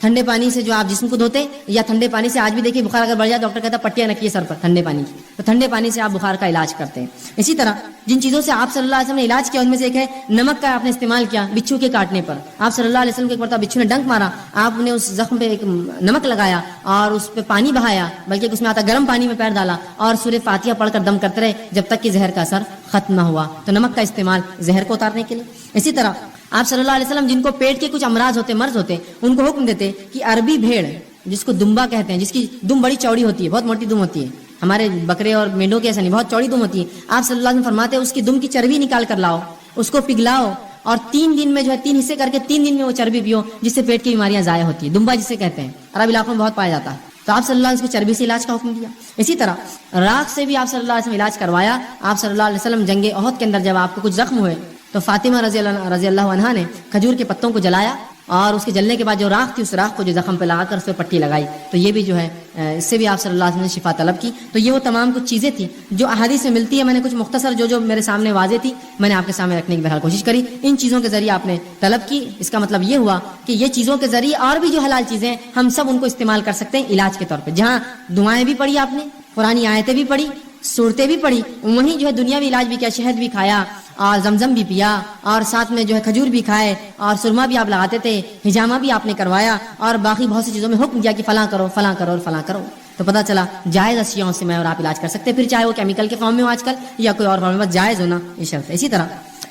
ٹھنڈے پانی سے جو آپ جسم کو دھوتے یا ٹھنڈے پانی سے آج بھی دیکھیے بخار اگر بڑھ جائے ڈاکٹر کہتا ہے پٹیاں رکھیے سر پر ٹھنڈے پانی کی، تو ٹھنڈے پانی سے آپ بخار کا علاج کرتے ہیں. اسی طرح جن چیزوں سے آپ صلی اللہ علیہ وسلم نے علاج کیا ان میں سے ایک ہے نمک کا آپ نے استعمال کیا بچھو کے کاٹنے پر. آپ صلی اللہ علیہ وسلم کو ایک مرتبہ بچھو نے ڈنک مارا، آپ نے اس زخم پہ ایک نمک لگایا اور اس پہ پانی بہایا، بلکہ اس میں آتا گرم پانی میں پیر ڈالا اور سورہ فاتحہ پڑھ کر دم کرتے رہے جب تک کہ زہر کا اثر ختم نہ ہوا. تو نمک کا استعمال زہر کو اتارنے کے لیے. اسی طرح آپ صلی اللہ علیہ وسلم جن کو پیٹ کے کچھ امراض ہوتے مرض ہوتے ان کو حکم دیتے کہ عربی بھیڑ جس کو دمبا کہتے ہیں، جس کی دم بڑی چوڑی ہوتی ہے، بہت موٹی دم ہوتی ہے، ہمارے بکرے اور مینڈوں کے ایسا نہیں، بہت چوڑی دم ہوتی ہے، آپ صلی اللہ علیہ وسلم فرماتے ہیں اس کی دم کی چربی نکال کر لاؤ، اس کو پگھلاؤ اور 3 دن میں جو ہے 3 حصے کر کے 3 دن میں وہ چربی پیو، جس سے پیٹ کی بیماریاں ضائع ہوتی ہیں. دمبا جسے کہتے ہیں عرب علاقوں میں بہت پایا جاتا ہے. تو آپ صلی اللہ علیہ وسلم چربی سے علاج کا حکم دیا. اسی طرح راکھ سے بھی آپ صلی اللہ علیہ وسلم علاج کروایا. آپ صلی اللہ علیہ وسلم جنگ احد کے اندر جب آپ کو کچھ زخم ہوئے تو فاطمہ رضی اللہ عنہا نے کھجور کے پتوں کو جلایا اور اس کے جلنے کے بعد جو راکھ تھی اس راکھ کو جو زخم پہ لگا کر اس پہ پٹی لگائی. تو یہ بھی جو ہے اس سے بھی آپ صلی اللہ علیہ وسلم نے شفا طلب کی. تو یہ وہ تمام کچھ چیزیں تھیں جو احادیث میں ملتی ہے. میں نے کچھ مختصر جو میرے سامنے واضح تھی میں نے آپ کے سامنے رکھنے کی بہرحال کوشش کری. ان چیزوں کے ذریعے آپ نے طلب کی. اس کا مطلب یہ ہوا کہ یہ چیزوں کے ذریعے اور بھی جو حلال چیزیں ہم سب ان کو استعمال کر سکتے ہیں علاج کے طور پہ. جہاں دعائیں بھی پڑھی آپ نے، قرآنی آیتیں بھی پڑھی، صورتیں بھی پڑھی، وہیں جو ہے دنیاوی علاج بھی کیا، شہد بھی کھایا اور زمزم بھی پیا اور ساتھ میں جو ہے کھجور بھی کھائے اور سرما بھی آپ لگاتے تھے، حجامہ بھی آپ نے کروایا اور باقی بہت سی چیزوں میں حکم دیا کہ فلاں کرو فلاں کرو اور فلاں کرو. تو پتہ چلا جائز اشیاءوں سے میں اور آپ علاج کر سکتے ہیں، پھر چاہے وہ کیمیکل کے فارم میں ہو آج کل یا کوئی اور فارم میں، بس جائز ہونا یہ شرط ہے. اسی طرح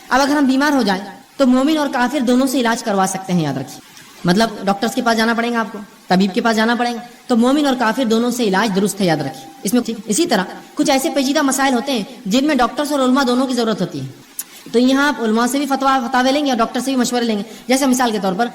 اب اگر ہم بیمار ہو جائیں تو مومن اور کافر دونوں سے علاج کروا سکتے ہیں. یاد رکھیے، مطلب ڈاکٹرز کے پاس جانا پڑے گا، آپ کو طبیب کے پاس جانا پڑے گا. تو مومن اور کافر دونوں سے علاج درست ہے، یاد رکھیے اس میں. اسی طرح کچھ ایسے پیچیدہ مسائل ہوتے ہیں جن میں ڈاکٹرز اور علماء دونوں کی ضرورت ہوتی ہے. تو یہاں آپ علماء سے بھی فتوے لیں گے اور ڈاکٹر سے بھی مشورے لیں گے. جیسے مثال کے طور پر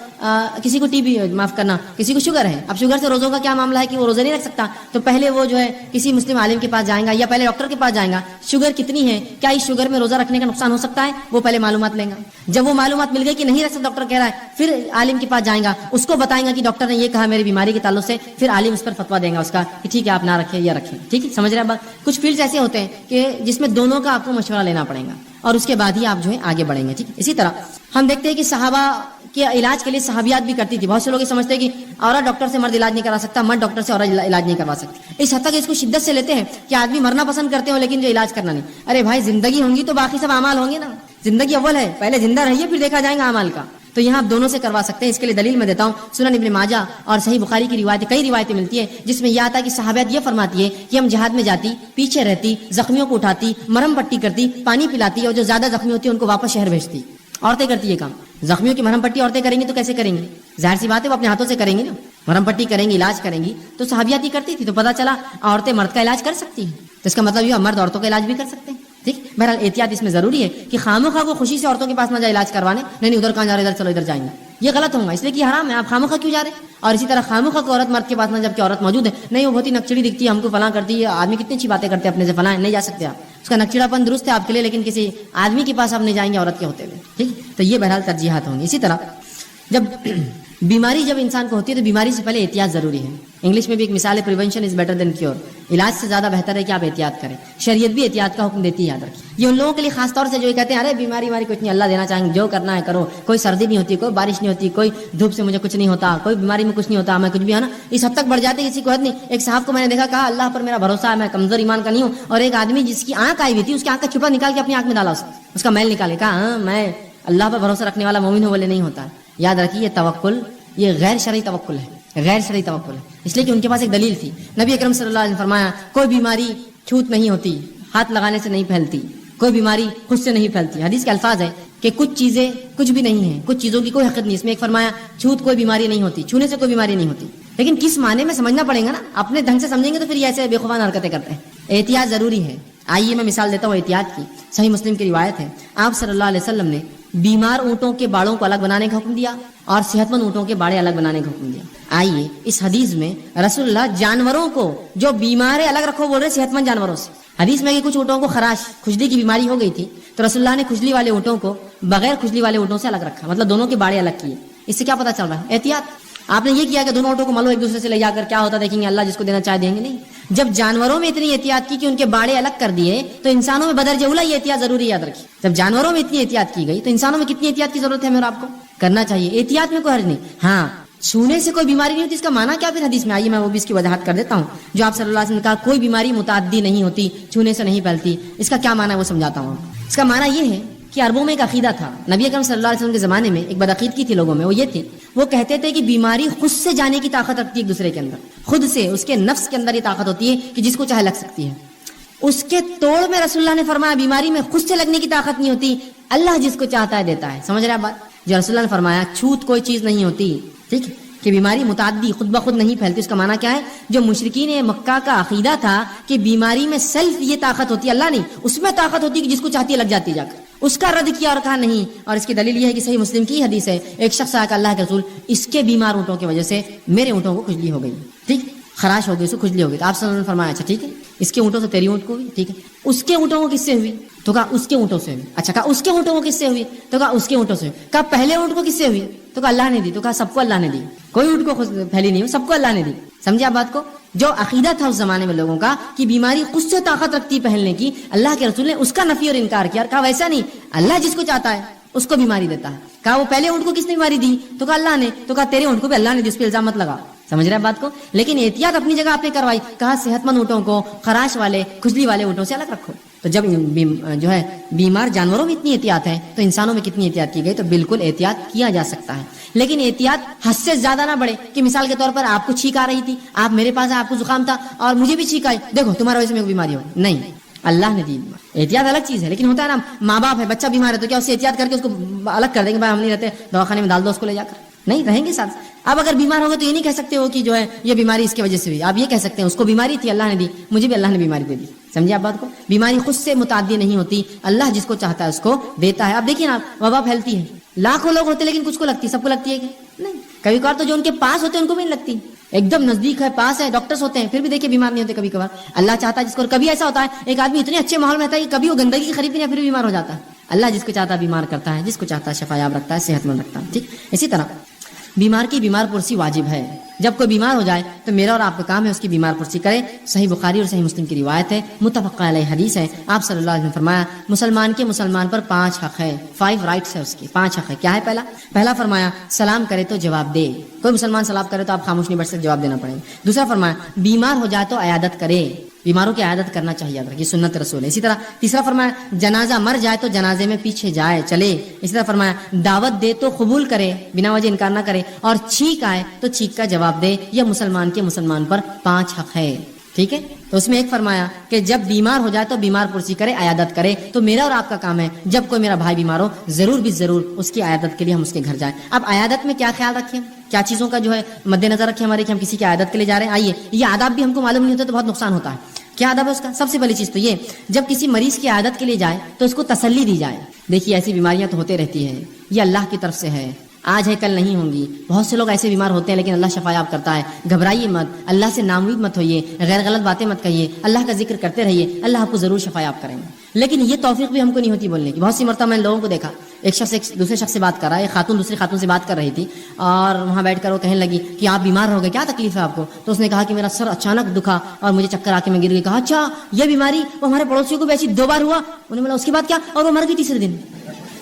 کسی کو ٹی بی معاف کرنا، کسی کو شوگر ہے. اب شوگر سے روزوں کا کیا معاملہ ہے کہ وہ روزے نہیں رکھ سکتا، تو پہلے وہ جو ہے کسی مسلم عالم کے پاس جائیں گا یا پہلے ڈاکٹر کے پاس جائیں گا. شوگر کتنی ہے، کیا اس شوگر میں روزہ رکھنے کا نقصان ہو سکتا ہے، وہ پہلے معلومات لیں گا. جب وہ معلومات مل گئی کہ نہیں رکھ سکتا ڈاکٹر کہہ رہا ہے، پھر عالم کے پاس جائیں گا، اس کو بتائیں گا کہ ڈاکٹر نے یہ کہا میری بیماری کے تعلق سے. پھر عالم اس پر فتوا دیں گا اس کا کہ ٹھیک ہے آپ نہ رکھیں یا رکھیں. ٹھیک ہے، سمجھ رہے ہیں بات. کچھ فیلڈز ایسے ہوتے ہیں کہ جس میں دونوں کا آپ کو مشورہ لینا پڑے گا اور اس کے بعد ہی آپ جو ہے آگے بڑھیں گے. ٹھیک ہے. اسی طرح ہم دیکھتے ہیں کہ صحابہ کے علاج کے لیے صحابیات بھی کرتی تھی. بہت سے لوگ یہ سمجھتے ہیں کہ عورت ڈاکٹر سے مرد علاج نہیں کروا سکتا، مرد ڈاکٹر سے عورت علاج نہیں کروا سکتی. اس حد تک اس کو شدت سے لیتے ہیں کہ آدمی مرنا پسند کرتے ہو لیکن جو علاج کرنا نہیں. ارے بھائی زندگی ہوں گی تو باقی سب اعمال ہوں گے نا. زندگی اول ہے، پہلے زندہ رہیے پھر دیکھا جائے گا اعمال کا. تو یہاں آپ دونوں سے کروا سکتے ہیں. اس کے لیے دلیل میں دیتا ہوں، سنن ابن ماجہ اور صحیح بخاری کی روایتیں، کئی روایتیں ملتی ہیں جس میں یہ آتا ہے کہ صحابیات یہ فرماتی ہے کہ ہم جہاد میں جاتی، پیچھے رہتی، زخمیوں کو اٹھاتی، مرہم پٹی کرتی، پانی پلاتی اور جو زیادہ زخمی ہوتی ہے ان کو واپس شہر بھیجتی. عورتیں کرتی یہ کام. زخمیوں کی مرہم پٹی عورتیں کریں گی تو کیسے کریں گی؟ ظاہر سی بات ہے وہ اپنے ہاتھوں سے کریں گی نا. مرہم پٹی کریں گی، علاج کریں گی. تو صحابیات ہی کرتی تھی. تو پتہ چلا عورتیں مرد کا علاج کر سکتی ہیں. تو اس کا مطلب یہ مرد عورتوں کا علاج بھی کر سکتے ہیں. ٹھیک. بہرحال احتیاط اس میں ضروری ہے کہ خامخواہ کو خوشی سے عورتوں کے پاس نہ جائے علاج کروانے. نہیں ادھر کہاں جا رہے، ادھر چلو ادھر جائیں گے. یہ غلط ہوگا، اس لیے کہ حرام ہے. آپ خامخواہ کیوں جا رہے ہیں؟ اور اسی طرح خامخواہ کو عورت مرد کے پاس نہ، جبکہ عورت موجود ہے. نہیں وہ بہت ہی نکچڑی دکھتی ہے، ہم کو فلاں کرتی ہے، آدمی کتنی اچھی باتیں کرتے ہیں اپنے سے، فلاں نہیں جا سکتے آپ. اس کا نکچڑا پن درست ہے آپ کے لیے، لیکن کسی آدمی کے پاس آپ نہیں جائیں گے عورت کے ہوتے ہوئے. ٹھیک. تو یہ بہرحال ترجیحات ہوں گی. اسی طرح جب بیماری جب انسان کو ہوتی ہے تو بیماری سے پہلے احتیاط ضروری ہے. انگلش میں بھی ایک مثال ہے، prevention is better than cure. علاج سے زیادہ بہتر ہے کہ آپ احتیاط کریں. شریعت بھی احتیاط کا حکم دیتی ہے، یاد رکھیں. یہ ان لوگوں کے لیے خاص طور سے جو کہتے ہیں ارے بیماری کچھ نہیں، اللہ دینا چاہیں گے، جو کرنا ہے کرو، کوئی سردی نہیں ہوتی، کوئی بارش نہیں ہوتی، کوئی دھوپ سے مجھے کچھ نہیں ہوتا، کوئی بیماری میں کچھ نہیں ہوتا، میں کچھ بھی ہے نا. اس حد تک بڑھ جاتے ہیں کسی کو حد نہیں. ایک صاحب کو میں نے دیکھا، کہا اللہ پر میرا بھروسہ ہے، میں کمزور ایمان کا نہیں ہوں. اور ایک آدمی جس کی آنکھ آئی ہوئی تھی، اس کی آنکھ کا چھپا نکال کے اپنی آنکھ میں ڈالا، اس کا میل نکالے، کہا ہاں میں اللہ پر بھروسہ رکھنے والا مومن ہوں. بولے نہیں ہوتا. یاد رکھیے یہ توکل یہ غیر شرعی توکل ہے، غیر شرعی توکل ہے. اس لیے کہ ان کے پاس ایک دلیل تھی. نبی اکرم صلی اللہ علیہ وسلم نے فرمایا کوئی بیماری چھوت نہیں ہوتی، ہاتھ لگانے سے نہیں پھیلتی، کوئی بیماری خود سے نہیں پھیلتی. حدیث کے الفاظ ہے کہ کچھ چیزیں کچھ بھی نہیں ہیں، کچھ چیزوں کی کوئی حقیقت نہیں. اس میں ایک فرمایا چھوت کوئی بیماری نہیں ہوتی، چھونے سے کوئی بیماری نہیں ہوتی. لیکن کس معنی میں سمجھنا پڑے گا نا. اپنے ڈھنگ سے سمجھیں گے تو پھر یہ ایسے بے خوفان حرکتیں کرتے ہیں. احتیاط ضروری ہے. آئیے میں مثال دیتا ہوں احتیاط کی. صحیح مسلم کی روایت ہے، آپ صلی اللہ علیہ وسلم نے بیمار اونٹوں کے باڑوں کو الگ بنانے کا حکم دیا اور صحت مند اونٹوں کے باڑے الگ بنانے کا حکم دیا. آئیے اس حدیث میں رسول اللہ جانوروں کو جو بیمار ہے الگ رکھو بول رہے صحت مند جانوروں سے. حدیث میں کہ کچھ اونٹوں کو خراش کھجلی کی بیماری ہو گئی تھی تو رسول اللہ نے کھجلی والے اونٹوں کو بغیر کھجلی والے اونٹوں سے الگ رکھا، مطلب دونوں کے باڑے الگ کیے. اس سے کیا پتہ چل رہا ہے؟ احتیاط. آپ نے یہ کیا کہ دونوں اونٹوں کو ملو ایک دوسرے سے لے جا کر، کیا ہوتا دیکھیں گے، اللہ جس کو دینا چاہے دیں گے. نہیں، جب جانوروں میں اتنی احتیاط کی کہ ان کے باڑے الگ کر دیے تو انسانوں میں بدرجہ اولا یہ احتیاط ضروری یاد رکھیے. جب جانوروں میں اتنی احتیاط کی گئی تو انسانوں میں کتنی احتیاط کی ضرورت ہے ہمیں اور آپ کو؟ کرنا چاہیے. احتیاط میں کوئی حرج نہیں. ہاں چھونے سے کوئی بیماری نہیں ہوتی، اس کا معنی کیا پھر حدیث میں؟ آئیے میں وہ بھی اس کی وضاحت کر دیتا ہوں. جو آپ صلی اللہ علیہ وسلم نے کہا کوئی بیماری متعدی نہیں ہوتی، چھونے سے نہیں پھیلتی، اس کا کیا معنی ہے وہ سمجھاتا ہوں. اس کا معنی یہ ہے کہ عربوں میں ایک عقیدہ تھا. نبی اکرم صلی اللہ علیہ وسلم کے زمانے میں ایک بدعقیدگی تھی لوگوں میں. وہ یہ تھی، وہ کہتے تھے کہ بیماری خود سے جانے کی طاقت رکھتی ہے ایک دوسرے کے اندر. خود سے اس کے نفس کے اندر یہ طاقت ہوتی ہے کہ جس کو چاہے لگ سکتی ہے. اس کے توڑ میں رسول اللہ نے فرمایا بیماری میں خود سے لگنے کی طاقت نہیں ہوتی، اللہ جس کو چاہتا ہے دیتا ہے. سمجھ رہے آپ بات؟ جو رسول اللہ نے فرمایا چھوت کوئی چیز نہیں ہوتی، ٹھیک ہے، کہ بیماری متعدی خود بخود نہیں پھیلتی. اس کا معنی کیا ہے؟ جو مشرکین مکہ کا عقیدہ تھا کہ بیماری میں سیلف یہ طاقت ہوتی ہے، اللہ نہیں، اس میں طاقت ہوتی ہے کہ جس کو چاہتی ہے لگ جاتی جا کر. اس کا رد کیا اور کہا نہیں. اور اس کی دلیل یہ ہے کہ صحیح مسلم کی حدیث ہے، ایک شخص آیا کہ اللہ کے رسول اس کے بیمار اونٹوں کی وجہ سے میرے اونٹوں کو کھجلی ہو گئی، ٹھیک، خراش ہو گئی، اس کو کھجلی ہو گئی. تو آپ صلی اللہ علیہ وسلم نے فرمایا اچھا ٹھیک ہے، اس کے اونٹوں سے تیری اونٹ کو ہوئی، ٹھیک ہے، اس کے اونٹوں کو کس سے ہوئی؟ تو کہا اس کے اونٹوں سے ہوئی. اچھا کہا اس کے اونٹوں کو کس سے ہوئی؟ تو کہا اس کے اونٹوں سے ہوئی. کہا پہلے اونٹ کو کس سے ہوئی؟ تو کہا اللہ نے دی. تو کہا سب کو اللہ نے دی، کوئی اونٹ کو پھیلی نہیں، سب کو اللہ نے دی. سمجھے آپ بات کو؟ جو عقیدہ تھا اس زمانے میں لوگوں کا کہ بیماری خود سے طاقت رکھتی پھیلنے کی، اللہ کے رسول نے اس کا نفی اور انکار کیا اور کہا ویسا نہیں، اللہ جس کو چاہتا ہے اس کو بیماری دیتا ہے. کہا وہ پہلے اونٹ کو کس نے بیماری دی؟ تو کہا اللہ نے. تو کہا تیرے اونٹ کو بھی اللہ نے دی، اس پہ الزام مت لگا. سمجھ رہے ہیں بات کو؟ لیکن احتیاط اپنی جگہ آپ نے کروائی. کہا صحت مند اونٹوں کو خراش والے کھجلی والے اونٹوں سے الگ رکھو. تو جب جو ہے بیمار جانوروں میں اتنی احتیاط ہے تو انسانوں میں کتنی احتیاط کی گئی؟ تو بالکل احتیاط کیا جا سکتا ہے، لیکن احتیاط حد سے زیادہ نہ بڑھے کہ مثال کے طور پر آپ کو چھینک آ رہی تھی، آپ میرے پاس آپ کو زکام تھا اور مجھے بھی چھینک آئی، دیکھو تمہارا وجہ سے میرے کو بیماری ہو. نہیں، اللہ نے دی. احتیاط الگ چیز ہے، لیکن ہوتا ہے نا ماں باپ ہے، بچہ بیمار ہے تو کیا اس سے احتیاط کر کے اس کو الگ کر دیں گے؟ بھائی ہم نہیں رہتے، دواخانے میں ڈال دو اس کو لے جا کر. نہیں، رہیں گے ساتھ. اب اگر بیمار ہوگا تو یہ نہیں کہہ سکتے ہو کہ جو ہے یہ بیماری اس کی وجہ سے ہوئی. آپ یہ کہہ سکتے ہیں اس کو بیماری تھی اللہ نے دی، مجھے بھی اللہ نے بیماری دے دی. سمجھے آپ بات کو؟ بیماری خود سے متعدی نہیں ہوتی، اللہ جس کو چاہتا ہے اس کو دیتا ہے. اب دیکھیے نا وبا پھیلتی ہے، لاکھوں لوگ ہوتے لیکن کچھ کو لگتی، سب کو لگتی ہے کہ نہیں؟ کبھی کبھار تو جو ان کے پاس ہوتے ہیں ان کو بھی نہیں لگتی، ایک دم نزدیک ہے، پاس ہے، ڈاکٹرز ہوتے ہیں، پھر بھی دیکھیے بیمار نہیں ہوتے کبھی کبھار. اللہ چاہتا ہے جس کو. کبھی ایسا ہوتا ہے ایک آدمی اتنے اچھے ماحول میں رہتا ہے کہ کبھی وہ گندگی کی خریدی نہیں، پھر بھی بیمار ہو جاتا ہے. اللہ جس کو چاہتا ہے بیمار کرتا ہے، جس کو چاہتا ہے شفا یاب رکھتا ہے، صحت مند رکھتا ہے. ٹھیک، اسی طرح بیمار کی بیمار پرسی واجب ہے. جب کوئی بیمار ہو جائے تو میرا اور آپ کا کام ہے اس کی بیمار پرسی کرے. صحیح بخاری اور صحیح مسلم کی روایت ہے، متفق علیہ حدیث ہے. آپ صلی اللہ علیہ وسلم نے فرمایا مسلمان کے مسلمان پر 5 حق ہے، 5 رائٹس ہے اس کے، 5 حق ہے. کیا ہے؟ پہلا فرمایا سلام کرے تو جواب دے. کوئی مسلمان سلام کرے تو آپ خاموش نہیں بیٹھ سکتے، جواب دینا پڑے گا. دوسرا فرمایا بیمار ہو جائے تو عیادت کرے، بیماروں کی عیادت کرنا چاہیے، یاد رکھیے سنت رسول ہے. اسی طرح تیسرا فرمایا جنازہ مر جائے تو جنازے میں پیچھے جائے چلے. اسی طرح فرمایا دعوت دے تو قبول کرے، بنا وجہ انکار نہ کرے، اور چھینک آئے تو چھینک کا جواب دے. یہ مسلمان کے مسلمان پر 5 حق ہے. ٹھیک ہے، تو اس میں ایک فرمایا کہ جب بیمار ہو جائے تو بیمار پرسی کرے، عیادت کرے. تو میرا اور آپ کا کام ہے جب کوئی میرا بھائی بیمار ہو ضرور بھی ضرور اس کی عیادت کے لیے ہم اس کے گھر جائیں. اب عیادت میں کیا خیال رکھیں، کیا چیزوں کا جو ہے مد نظر رکھیں ہمارے کہ ہم کسی کی عیادت کے لیے جا رہے ہیں؟ آئیے یہ آداب بھی ہم کو معلوم نہیں ہوتا تو بہت نقصان ہوتا ہے. کیا ادب ہے اس کا؟ سب سے پہلی چیز تو یہ جب کسی مریض کی عیادت کے لیے جائے تو اس کو تسلی دی جائے. دیکھیے ایسی بیماریاں تو ہوتے رہتی ہیں، یہ اللہ کی طرف سے ہے، آج ہے کل نہیں ہوں گی. بہت سے لوگ ایسے بیمار ہوتے ہیں لیکن اللہ شفا یاب کرتا ہے. گھبرائیے مت، اللہ سے ناامید مت ہوئیے، غیر غلط باتیں مت کہیے، اللہ کا ذکر کرتے رہیے، اللہ آپ کو ضرور شفا یاب کریں گے. لیکن یہ توفیق بھی ہم کو نہیں ہوتی بولنے کی. بہت سی مرتبہ میں نے لوگوں کو دیکھا، ایک شخص ایک دوسرے شخص سے بات کر رہا ہے، ایک خاتون دوسری خاتون سے بات کر رہی تھی اور وہاں بیٹھ کر وہ کہنے لگی کہ آپ بیمار ہو گئے، کیا تکلیف ہے آپ کو؟ تو اس نے کہا کہ میرا سر اچانک دکھا اور مجھے چکر آ کے میں گر گئی. کہا اچھا یہ بیماری، وہ ہمارے پڑوسیوں کو بھی ایسی 2 بار ہوا. انہوں نے بولا اس کے بعد کیا؟ اور وہ مر گئی تیسرے دن.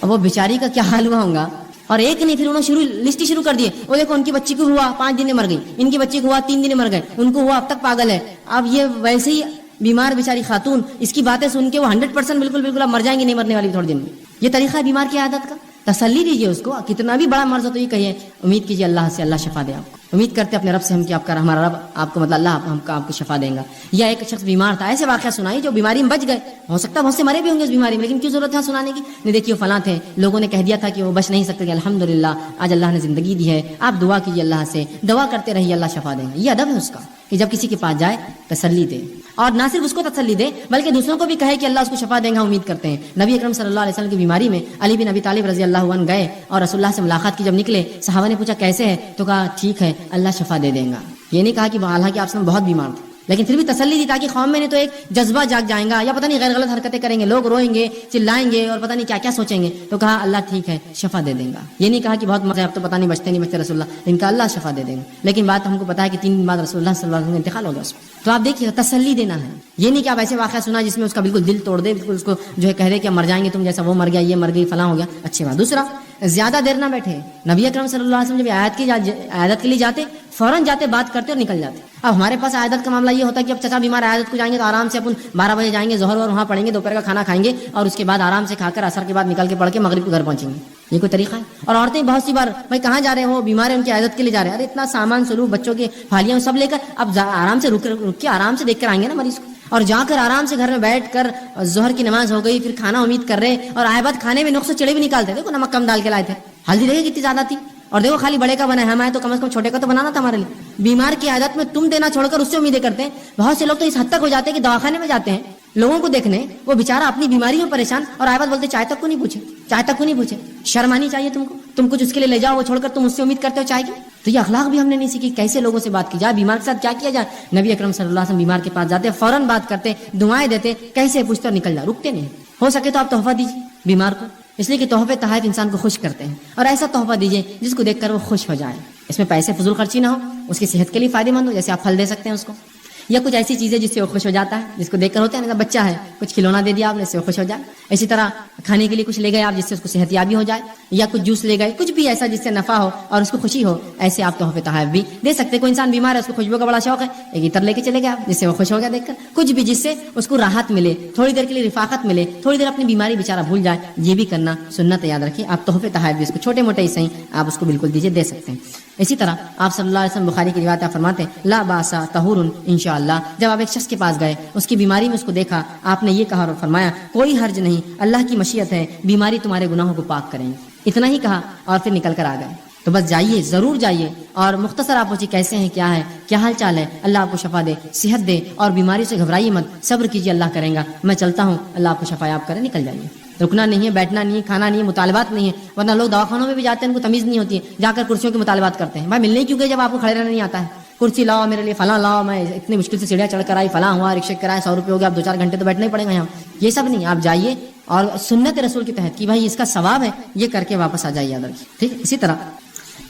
اب وہ بیچاری کا کیا حال ہوا ہوگا. اور ایک نہیں، پھر انہوں نے لسٹ شروع کر دیے. وہ دیکھو ان کی بچی کو ہوا 5 دن میں مر گئی، ان کی بچی کو ہوا 3 دن میں مر گئے، ان کو ہوا اب تک پاگل ہے. اب یہ ویسے ہی بیمار بیچاری خاتون، اس کی باتیں سن کے وہ 100% بالکل اب مر جائیں گے، نہیں مرنے والی تھوڑے دن میں. یہ طریقہ ہے بیمار کی عادت کا. تسلی دیجیے اس کو، کتنا بھی بڑا مرض ہو تو یہ کہیے امید کیجیے اللہ سے، اللہ شفا دے آپ کو. امید کرتے اپنے رب سے ہم کہ آپ کا ہمارا رب آپ کو اللہ آپ کو شفا دیں گا. یا ایک شخص بیمار تھا، ایسے واقعہ سنائی جو بیماری میں بچ گئے. ہو سکتا ہے بہت سے مرے بھی ہوں گے اس بیماری میں، لیکن کیوں ضرورت ہے سنانے کی؟ نہیں دیکھیے فلاں تھے، لوگوں نے کہہ دیا تھا کہ وہ بچ نہیں سکتے، کہ الحمدللہ آج اللہ نے زندگی دی ہے. آپ دعا کیجیے اللہ سے، دعا کرتے رہیے، اللہ شفا دیں گے. یہ ادب ہے اس کا کہ جب کسی کے پاس جائے تسلی دے، اور نہ صرف اس کو تسلی دے بلکہ دوسروں کو بھی کہے کہ اللہ اس کو شفا دیں گا، امید کرتے ہیں. نبی اکرم صلی اللہ علیہ وسلم کی بیماری میں علی بن ابی طالب رضی اللہ عنہ گئے اور رسول اللہ سے ملاقات کی. جب نکلے صحابہ نے پوچھا کیسے ہے؟ تو کہا ٹھیک ہے، اللہ شفا دے دیں گا. یہ نہیں کہا کہ حالانکہ آپ سے بہت بیمار تھے، لیکن پھر بھی تسلی دی تاکہ قوم میں نے تو ایک جذبہ جاگ جائیں گا یا پتہ نہیں غیر غلط حرکتیں کریں گے، لوگ روئیں گے، چلائیں گے اور پتہ نہیں کیا کیا سوچیں گے. تو کہا اللہ ٹھیک ہے شفا دے دیں گا. یہ نہیں کہا کہ بہت مزہ اب تو پتہ نہیں بچتے نہیں بچتے رسول اللہ، ان کا اللہ شفا دے دیں گے. لیکن بات ہم کو پتا ہے کہ 3 دن بعد رسول اللہ صلی اللہ علیہ وسلم کا انتقال ہو گیا اس کو. تو آپ دیکھیے تسلی دینا ہے. یہ نہیں کہ آپ ایسے واقعہ سنا جس میں اس کا بالکل دل توڑ دے، بالکل اس کو جو ہے کہہ دے کہ مر جائیں گے تم جیسا، وہ مر گیا، یہ مر گئی، فلاں ہو گیا. اچھی بات. دوسرا زیادہ دیر نہ بیٹھے. نبی اکرم صلی اللہ علیہ وسلم جب عیادت کے لیے جاتے فوراً جاتے, بات کرتے اور نکل جاتے. اب ہمارے پاس عیادت کا معاملہ یہ ہوتا ہے کہ اب چچا بیمار عیادت کو جائیں گے تو آرام سے اپن 12 بجے جائیں گے, ظہر اور وہاں پڑھیں گے, دوپہر کا کھانا کھائیں گے اور اس کے بعد آرام سے کھا کر عصر کے بعد نکل کے پڑھ کے مغرب کو گھر پہنچیں گے. یہ کوئی طریقہ ہے؟ اور عورتیں بہت سی بار بھائی کہاں جا رہے ہو, بیمار ہیں ان کی عیادت کے لیے جا رہے ہیں, ارے اتنا سامان سلوک بچوں کے پھالیاں سب لے کر اب آرام سے رک کے آرام سے دیکھ کر آئیں گے نا مریض کو, اور جا کر آرام سے گھر میں بیٹھ کر ظہر کی نماز ہو گئی, پھر کھانا امید کر رہے, اور آئے بعد کھانے میں نقص چڑے بھی نکالتے, دیکھو نمک کم ڈال کے لائے تھے, ہلدی دیکھے کتنی زیادہ تھی, اور دیکھو خالی بڑے کا بنا ہے, ہم آئے تو کم از کم چھوٹے کا تو بنانا تھا ہمارے لیے. بیمار کی عادت میں تم دینا چھوڑ کر اس سے امیدیں کرتے ہیں. بہت سے لوگ تو اس حد تک ہو جاتے ہیں کہ دواخانے میں جاتے ہیں لوگوں کو دیکھنے, وہ بیچارہ اپنی بیماری میں پریشان, اور آئے بعد بولتے چائے تک کو نہیں پوچھے, چائے تک کو نہیں پوچھے. شرم آنی چاہیے تم کو, تم کچھ اس کے لیے لے جاؤ, وہ چھوڑ کر تم اس سے امید کرتے ہو چائے کی. تو یہ اخلاق بھی ہم نے نہیں سیکھی, کیسے لوگوں سے بات کی جائے, بیمار کے ساتھ کیا کیا جائے. نبی اکرم صلی اللہ علیہ وسلم بیمار کے پاس جاتے, فوراً بات کرتے, دعائیں دیتے, کیسے پوچھتے اور نکل جا, رکتے نہیں. ہو سکے تو آپ تحفہ دیجیے بیمار کو, اس لیے کہ تحفے تحائف انسان کو خوش کرتے ہیں, اور ایسا تحفہ دیجیے جس کو دیکھ کر وہ خوش ہو جائے. اس میں پیسے فضول خرچی نہ ہو, اس کی صحت کے لیے فائدہ مند ہو, جیسے آپ پھل دے سکتے ہیں اس کو, یا کچھ ایسی چیزیں جس سے وہ خوش ہو جاتا ہے, جس کو دیکھ کر ہوتا ہے نا بچہ ہے کچھ کھلونا دے دیا آپ نے, اس سے وہ خوش ہو جائے. اسی طرح کھانے کے لیے کچھ لے گئے آپ جس سے اس کو صحت یابی ہو جائے, یا کچھ جوس لے گئے, کچھ بھی ایسا جس سے نفع ہو اور اس کو خوشی ہو, ایسے آپ تحفے تحائف بھی دے سکتے. کوئی انسان بیمار ہے, اس کو خوشبو کا بڑا شوق ہے, ایک عطر لے کے چلے گئے آپ جس سے وہ خوش ہو گیا دیکھ کر, کچھ بھی جس سے اس کو راحت ملے, تھوڑی دیر کے لیے رفاقت ملے, تھوڑی دیر اپنی بیماری بیچارہ بھول جائے, یہ بھی کرنا سنت. یاد رکھیے آپ تحفے تحائف بھی اس کو چھوٹے موٹے ہی صحیح آپ اس کو بالکل دیجیے, دے سکتے ہیں. اسی طرح آپ صلی اللہ علیہ وسلم بخاری کی روایت فرماتے ہیں لا باسا طہور انشاءاللہ. جب آپ ایک شخص کے پاس گئے, اس کی بیماری میں اس کو دیکھا, آپ نے یہ کہا اور فرمایا کوئی حرج نہیں, اللہ کی مشیت ہے, بیماری تمہارے گناہوں کو پاک کریں گی. اتنا ہی کہا اور پھر نکل کر آ گئے. تو بس جائیے, ضرور جائیے, اور مختصر آپ پوچھیے کیسے ہیں, کیا ہے, کیا حال چال ہے, اللہ آپ کو شفا دے, صحت دے, اور بیماری سے گھبرائیے مت, صبر کیجیے, اللہ کرے گا, میں چلتا ہوں, اللہ آپ کو شفا یاب کرے, نکل جائیے. رکنا نہیں ہے, بیٹھنا نہیں ہے, کھانا نہیں ہے, مطالبات نہیں ہے. ورنہ لوگ دواخانوں میں بھی جاتے ہیں, ان کو تمیز نہیں ہوتی ہے, جا کر کرسیوں کے مطالبات کرتے ہیں. بھائی ملنے کیوں گئے جب آپ کو کھڑے رہنا نہیں آتا ہے, کرسی لاؤ میرے لیے, فلاں لاؤ, میں اتنی مشکل سے سیڑھیاں چڑھ کر آئی, فلاں ہوا, رکشے کرائے 100 روپے ہو گیا, آپ 2-4 گھنٹے تو بیٹھنا ہی پڑے گا یہاں. یہ سب نہیں, آپ جائیے اور سنت رسول کے تحت کہ بھائی اس کا ثواب ہے, یہ کر کے واپس آ جائیے. ٹھیک. اسی طرح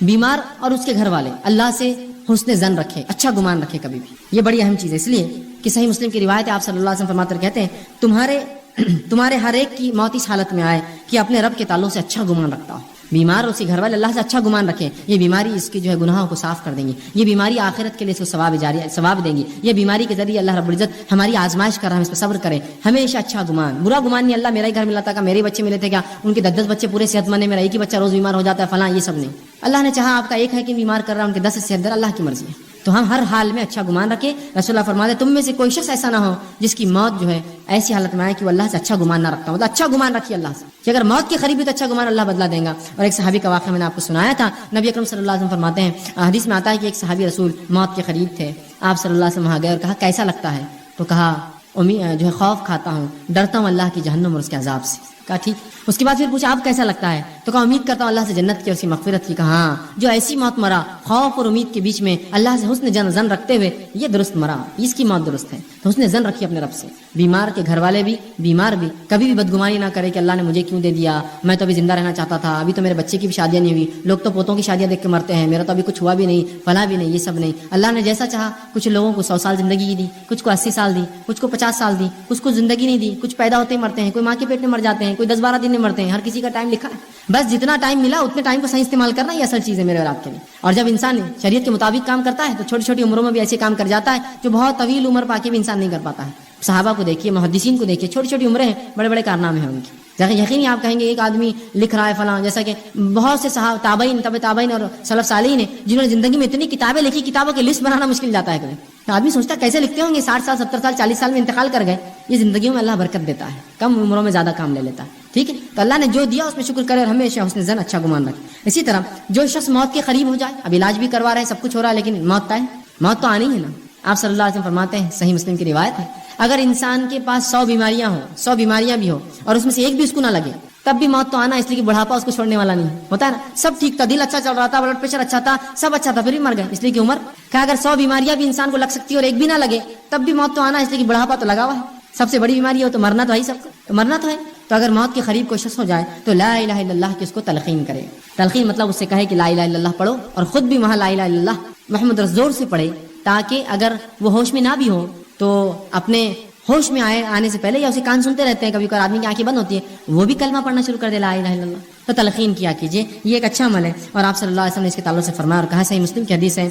بیمار اور اس کے گھر والے اللہ سے حسن ظن رکھے, اچھا گمان رکھے کبھی بھی, یہ بڑی اہم چیز ہے. اس لیے کہ صحیح مسلم کی روایت ہے, آپ صلی اللہ علیہ وسلم فرماتے کہتے ہیں تمہارے ہر ایک کی موت اس حالت میں آئے کہ اپنے رب کے تعلق سے اچھا گمان رکھتا ہو. بیمار اور اس کے گھر والے اللہ سے اچھا گمان رکھیں, یہ بیماری اس کی جو ہے گناہوں کو صاف کر دیں گی, یہ بیماری آخرت کے لیے اس کو ثواب دیں گی, یہ بیماری کے ذریعے اللہ رب العزت ہماری آزمائش کر رہا ہے, ہم اس پر صبر کریں. ہمیشہ اچھا گمان, برا گمان نہیں, اللہ میرا ہی گھر ملا تھا, میرے بچے ملے تھے کیا, ان کے 10 بچے پورے صحت مند ہیں, میرا ایک ہی بچہ روز بیمار ہو جاتا ہے, فلاں, یہ سب نہیں. اللہ نے چاہا آپ کا ایک ہے کہ بیمار کر رہا ہے, ان کے 10 صحت در, اللہ کی مرضی ہے. تو ہم ہر حال میں اچھا گمان رکھیں. رسول اللہ فرماتے تم میں سے کوئی شخص ایسا نہ ہو جس کی موت جو ہے ایسی حالت میں آئے کہ وہ اللہ سے اچھا گمان نہ رکھتا ہو. مطلب اچھا گمان رکھیے اللہ سے, کہ اگر موت کے قریب بھی تو اچھا گمان اللہ بدلا دے گا. اور ایک صحابی کا واقعہ میں نے آپ کو سنایا تھا, نبی اکرم صلی اللہ علیہ وسلم فرماتے ہیں, حدیث میں آتا ہے کہ ایک صحابی رسول موت کے قریب تھے, آپ صلی اللہ علیہ وسلم وہاں گئے اور کہا کیسا لگتا ہے, تو کہا جو ہے خوف کھاتا ہوں, ڈرتا ہوں اللہ کی جہنم اور اس کے عذاب سے. کہا ٹھیک. اس کے بعد پھر پوچھا آپ کیسا لگتا ہے, تو کہا امید کرتا ہوں اللہ سے جنت کی اور اس کی مغفرت کی. کہا ہاں, جو ایسی موت مرا خوف اور امید کے بیچ میں اللہ سے حسن زن رکھتے ہوئے, یہ درست مرا, اس کی موت درست ہے. تو حسن زن رکھیے اپنے رب سے. بیمار کے گھر والے بھی, بیمار بھی کبھی بھی بدگمانی نہ کرے کہ اللہ نے مجھے کیوں دے دیا, میں تو ابھی زندہ رہنا چاہتا تھا, ابھی تو میرے بچے کی بھی شادیاں نہیں ہوئی, لوگ تو پوتوں کی شادیاں دیکھ کے مرتے ہیں, میرا تو ابھی کچھ ہوا بھی نہیں, فلاں بھی نہیں, یہ سب نہیں. اللہ نے جیسا چاہا کچھ لوگوں کو 100 سال زندگی دی, کچھ کو 80 سال دی, کچھ کو 50 سال دی, کچھ کو زندگی نہیں دی, کچھ پیدا ہوتے ہی مرتے ہیں, کوئی ماں کے پیٹ میں مر جاتے ہیں, کوئی 10-12 دن میں مرتے ہیں. ہر کسی کا ٹائم لکھا ہے, بس جتنا ٹائم ملا اتنے ٹائم کو صحیح استعمال کرنا, یہ اصل چیز ہے میرے اور آپ کے لیے. اور جب انسان شریعت کے مطابق کام کرتا ہے تو چھوٹی چھوٹی عمروں میں بھی ایسے کام کر جاتا ہے جو بہت طویل عمر پا کے بھی انسان نہیں کر پاتا ہے. صحابہ کو دیکھیے, محدثین کو دیکھیے, چھوٹی چھوٹی عمریں ہیں, بڑے بڑے کارنامے ہیں ان کی. یقینی آپ کہیں گے ایک آدمی لکھ رہا ہے فلاں, جیسا کہ بہت سے تابعین اور سلف صالحین ہیں جنہوں نے زندگی میں اتنی کتابیں لکھی, کتابوں کی لسٹ بنانا مشکل جاتا ہے کبھی. آدمی سوچتا ہے کیسے لکھتے ہوں گے, 60 سال 70 سال 40 سال میں انتقال کر گئے. یہ زندگیوں میں اللہ برکت دیتا ہے, کم عمروں میں زیادہ کام لے لیتا ہے. ٹھیک ہے, تو اللہ نے جو دیا اس میں شکر کرے اور ہمیشہ حسن زن, اچھا گمان رکھے. اسی طرح جو شخص موت کے قریب ہو جائے, اب علاج بھی کروا رہے ہیں, سب کچھ ہو رہا ہے, لیکن موت تو آنی ہے نا. آپ صلی اللہ علیہ وسلم فرماتے ہیں, صحیح مسلم کی روایت ہے, اگر انسان کے پاس 100 بیماریاں ہوں, 100 بیماریاں بھی ہو, اور اس میں سے ایک بھی اس کو نہ لگے, تب بھی موت تو آنا, اس لیے کہ بڑھاپا اس کو چھوڑنے والا نہیں ہوتا ہے نا. سب ٹھیک تھا, دل اچھا چل رہا تھا, بلڈ پریشر اچھا تھا, سب اچھا تھا, پھر بھی مر گئے, اس لیے کہ عمر کہا اگر 100 بیماریاں بھی انسان کو لگ سکتی اور ایک بھی نہ لگے, تب بھی موت تو آنا, اس لیے کہ بڑھاپا تو لگا ہوا ہے. سب سے بڑی بیماری ہو تو مرنا تو ہے, سب کو مرنا تو ہے. تو اگر موت کے قریب کوئی شخص ہو جائے تو لا الہ الا اللہ کی اس کو تلقین کرے. تلقین مطلب اس سے کہے کہ لا الہ الا اللہ پڑھو, اور خود بھی وہاں لا الہ الا اللہ محمد رسول سے پڑھے, تاکہ اگر وہ ہوش میں نہ بھی ہو تو اپنے ہوش میں آنے سے پہلے, یا اسے کان سنتے رہتے ہیں, کبھی کبھار آدمی کی آنکھیں بند ہوتی ہے, وہ بھی کلمہ پڑھنا شروع کر دے لا الہ الا اللہ. تو تلقین کیا کیجیے، یہ ایک اچھا عمل ہے۔ اور آپ صلی اللہ علیہ وسلم نے اس کے تعلق سے فرمایا اور کہا، صحیح مسلم کی حدیث ہے،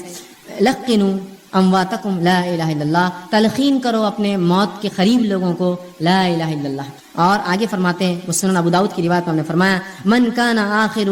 لقنوا امواتکم لا الہ الا اللہ، تلقین کرو اپنے موت کے قریب لوگوں کو لا الہ الا اللہ۔ اور آگے فرماتے ہیں، وہ سنن ابو داؤد کی روایت میں ہم نے فرمایا، من کان آخر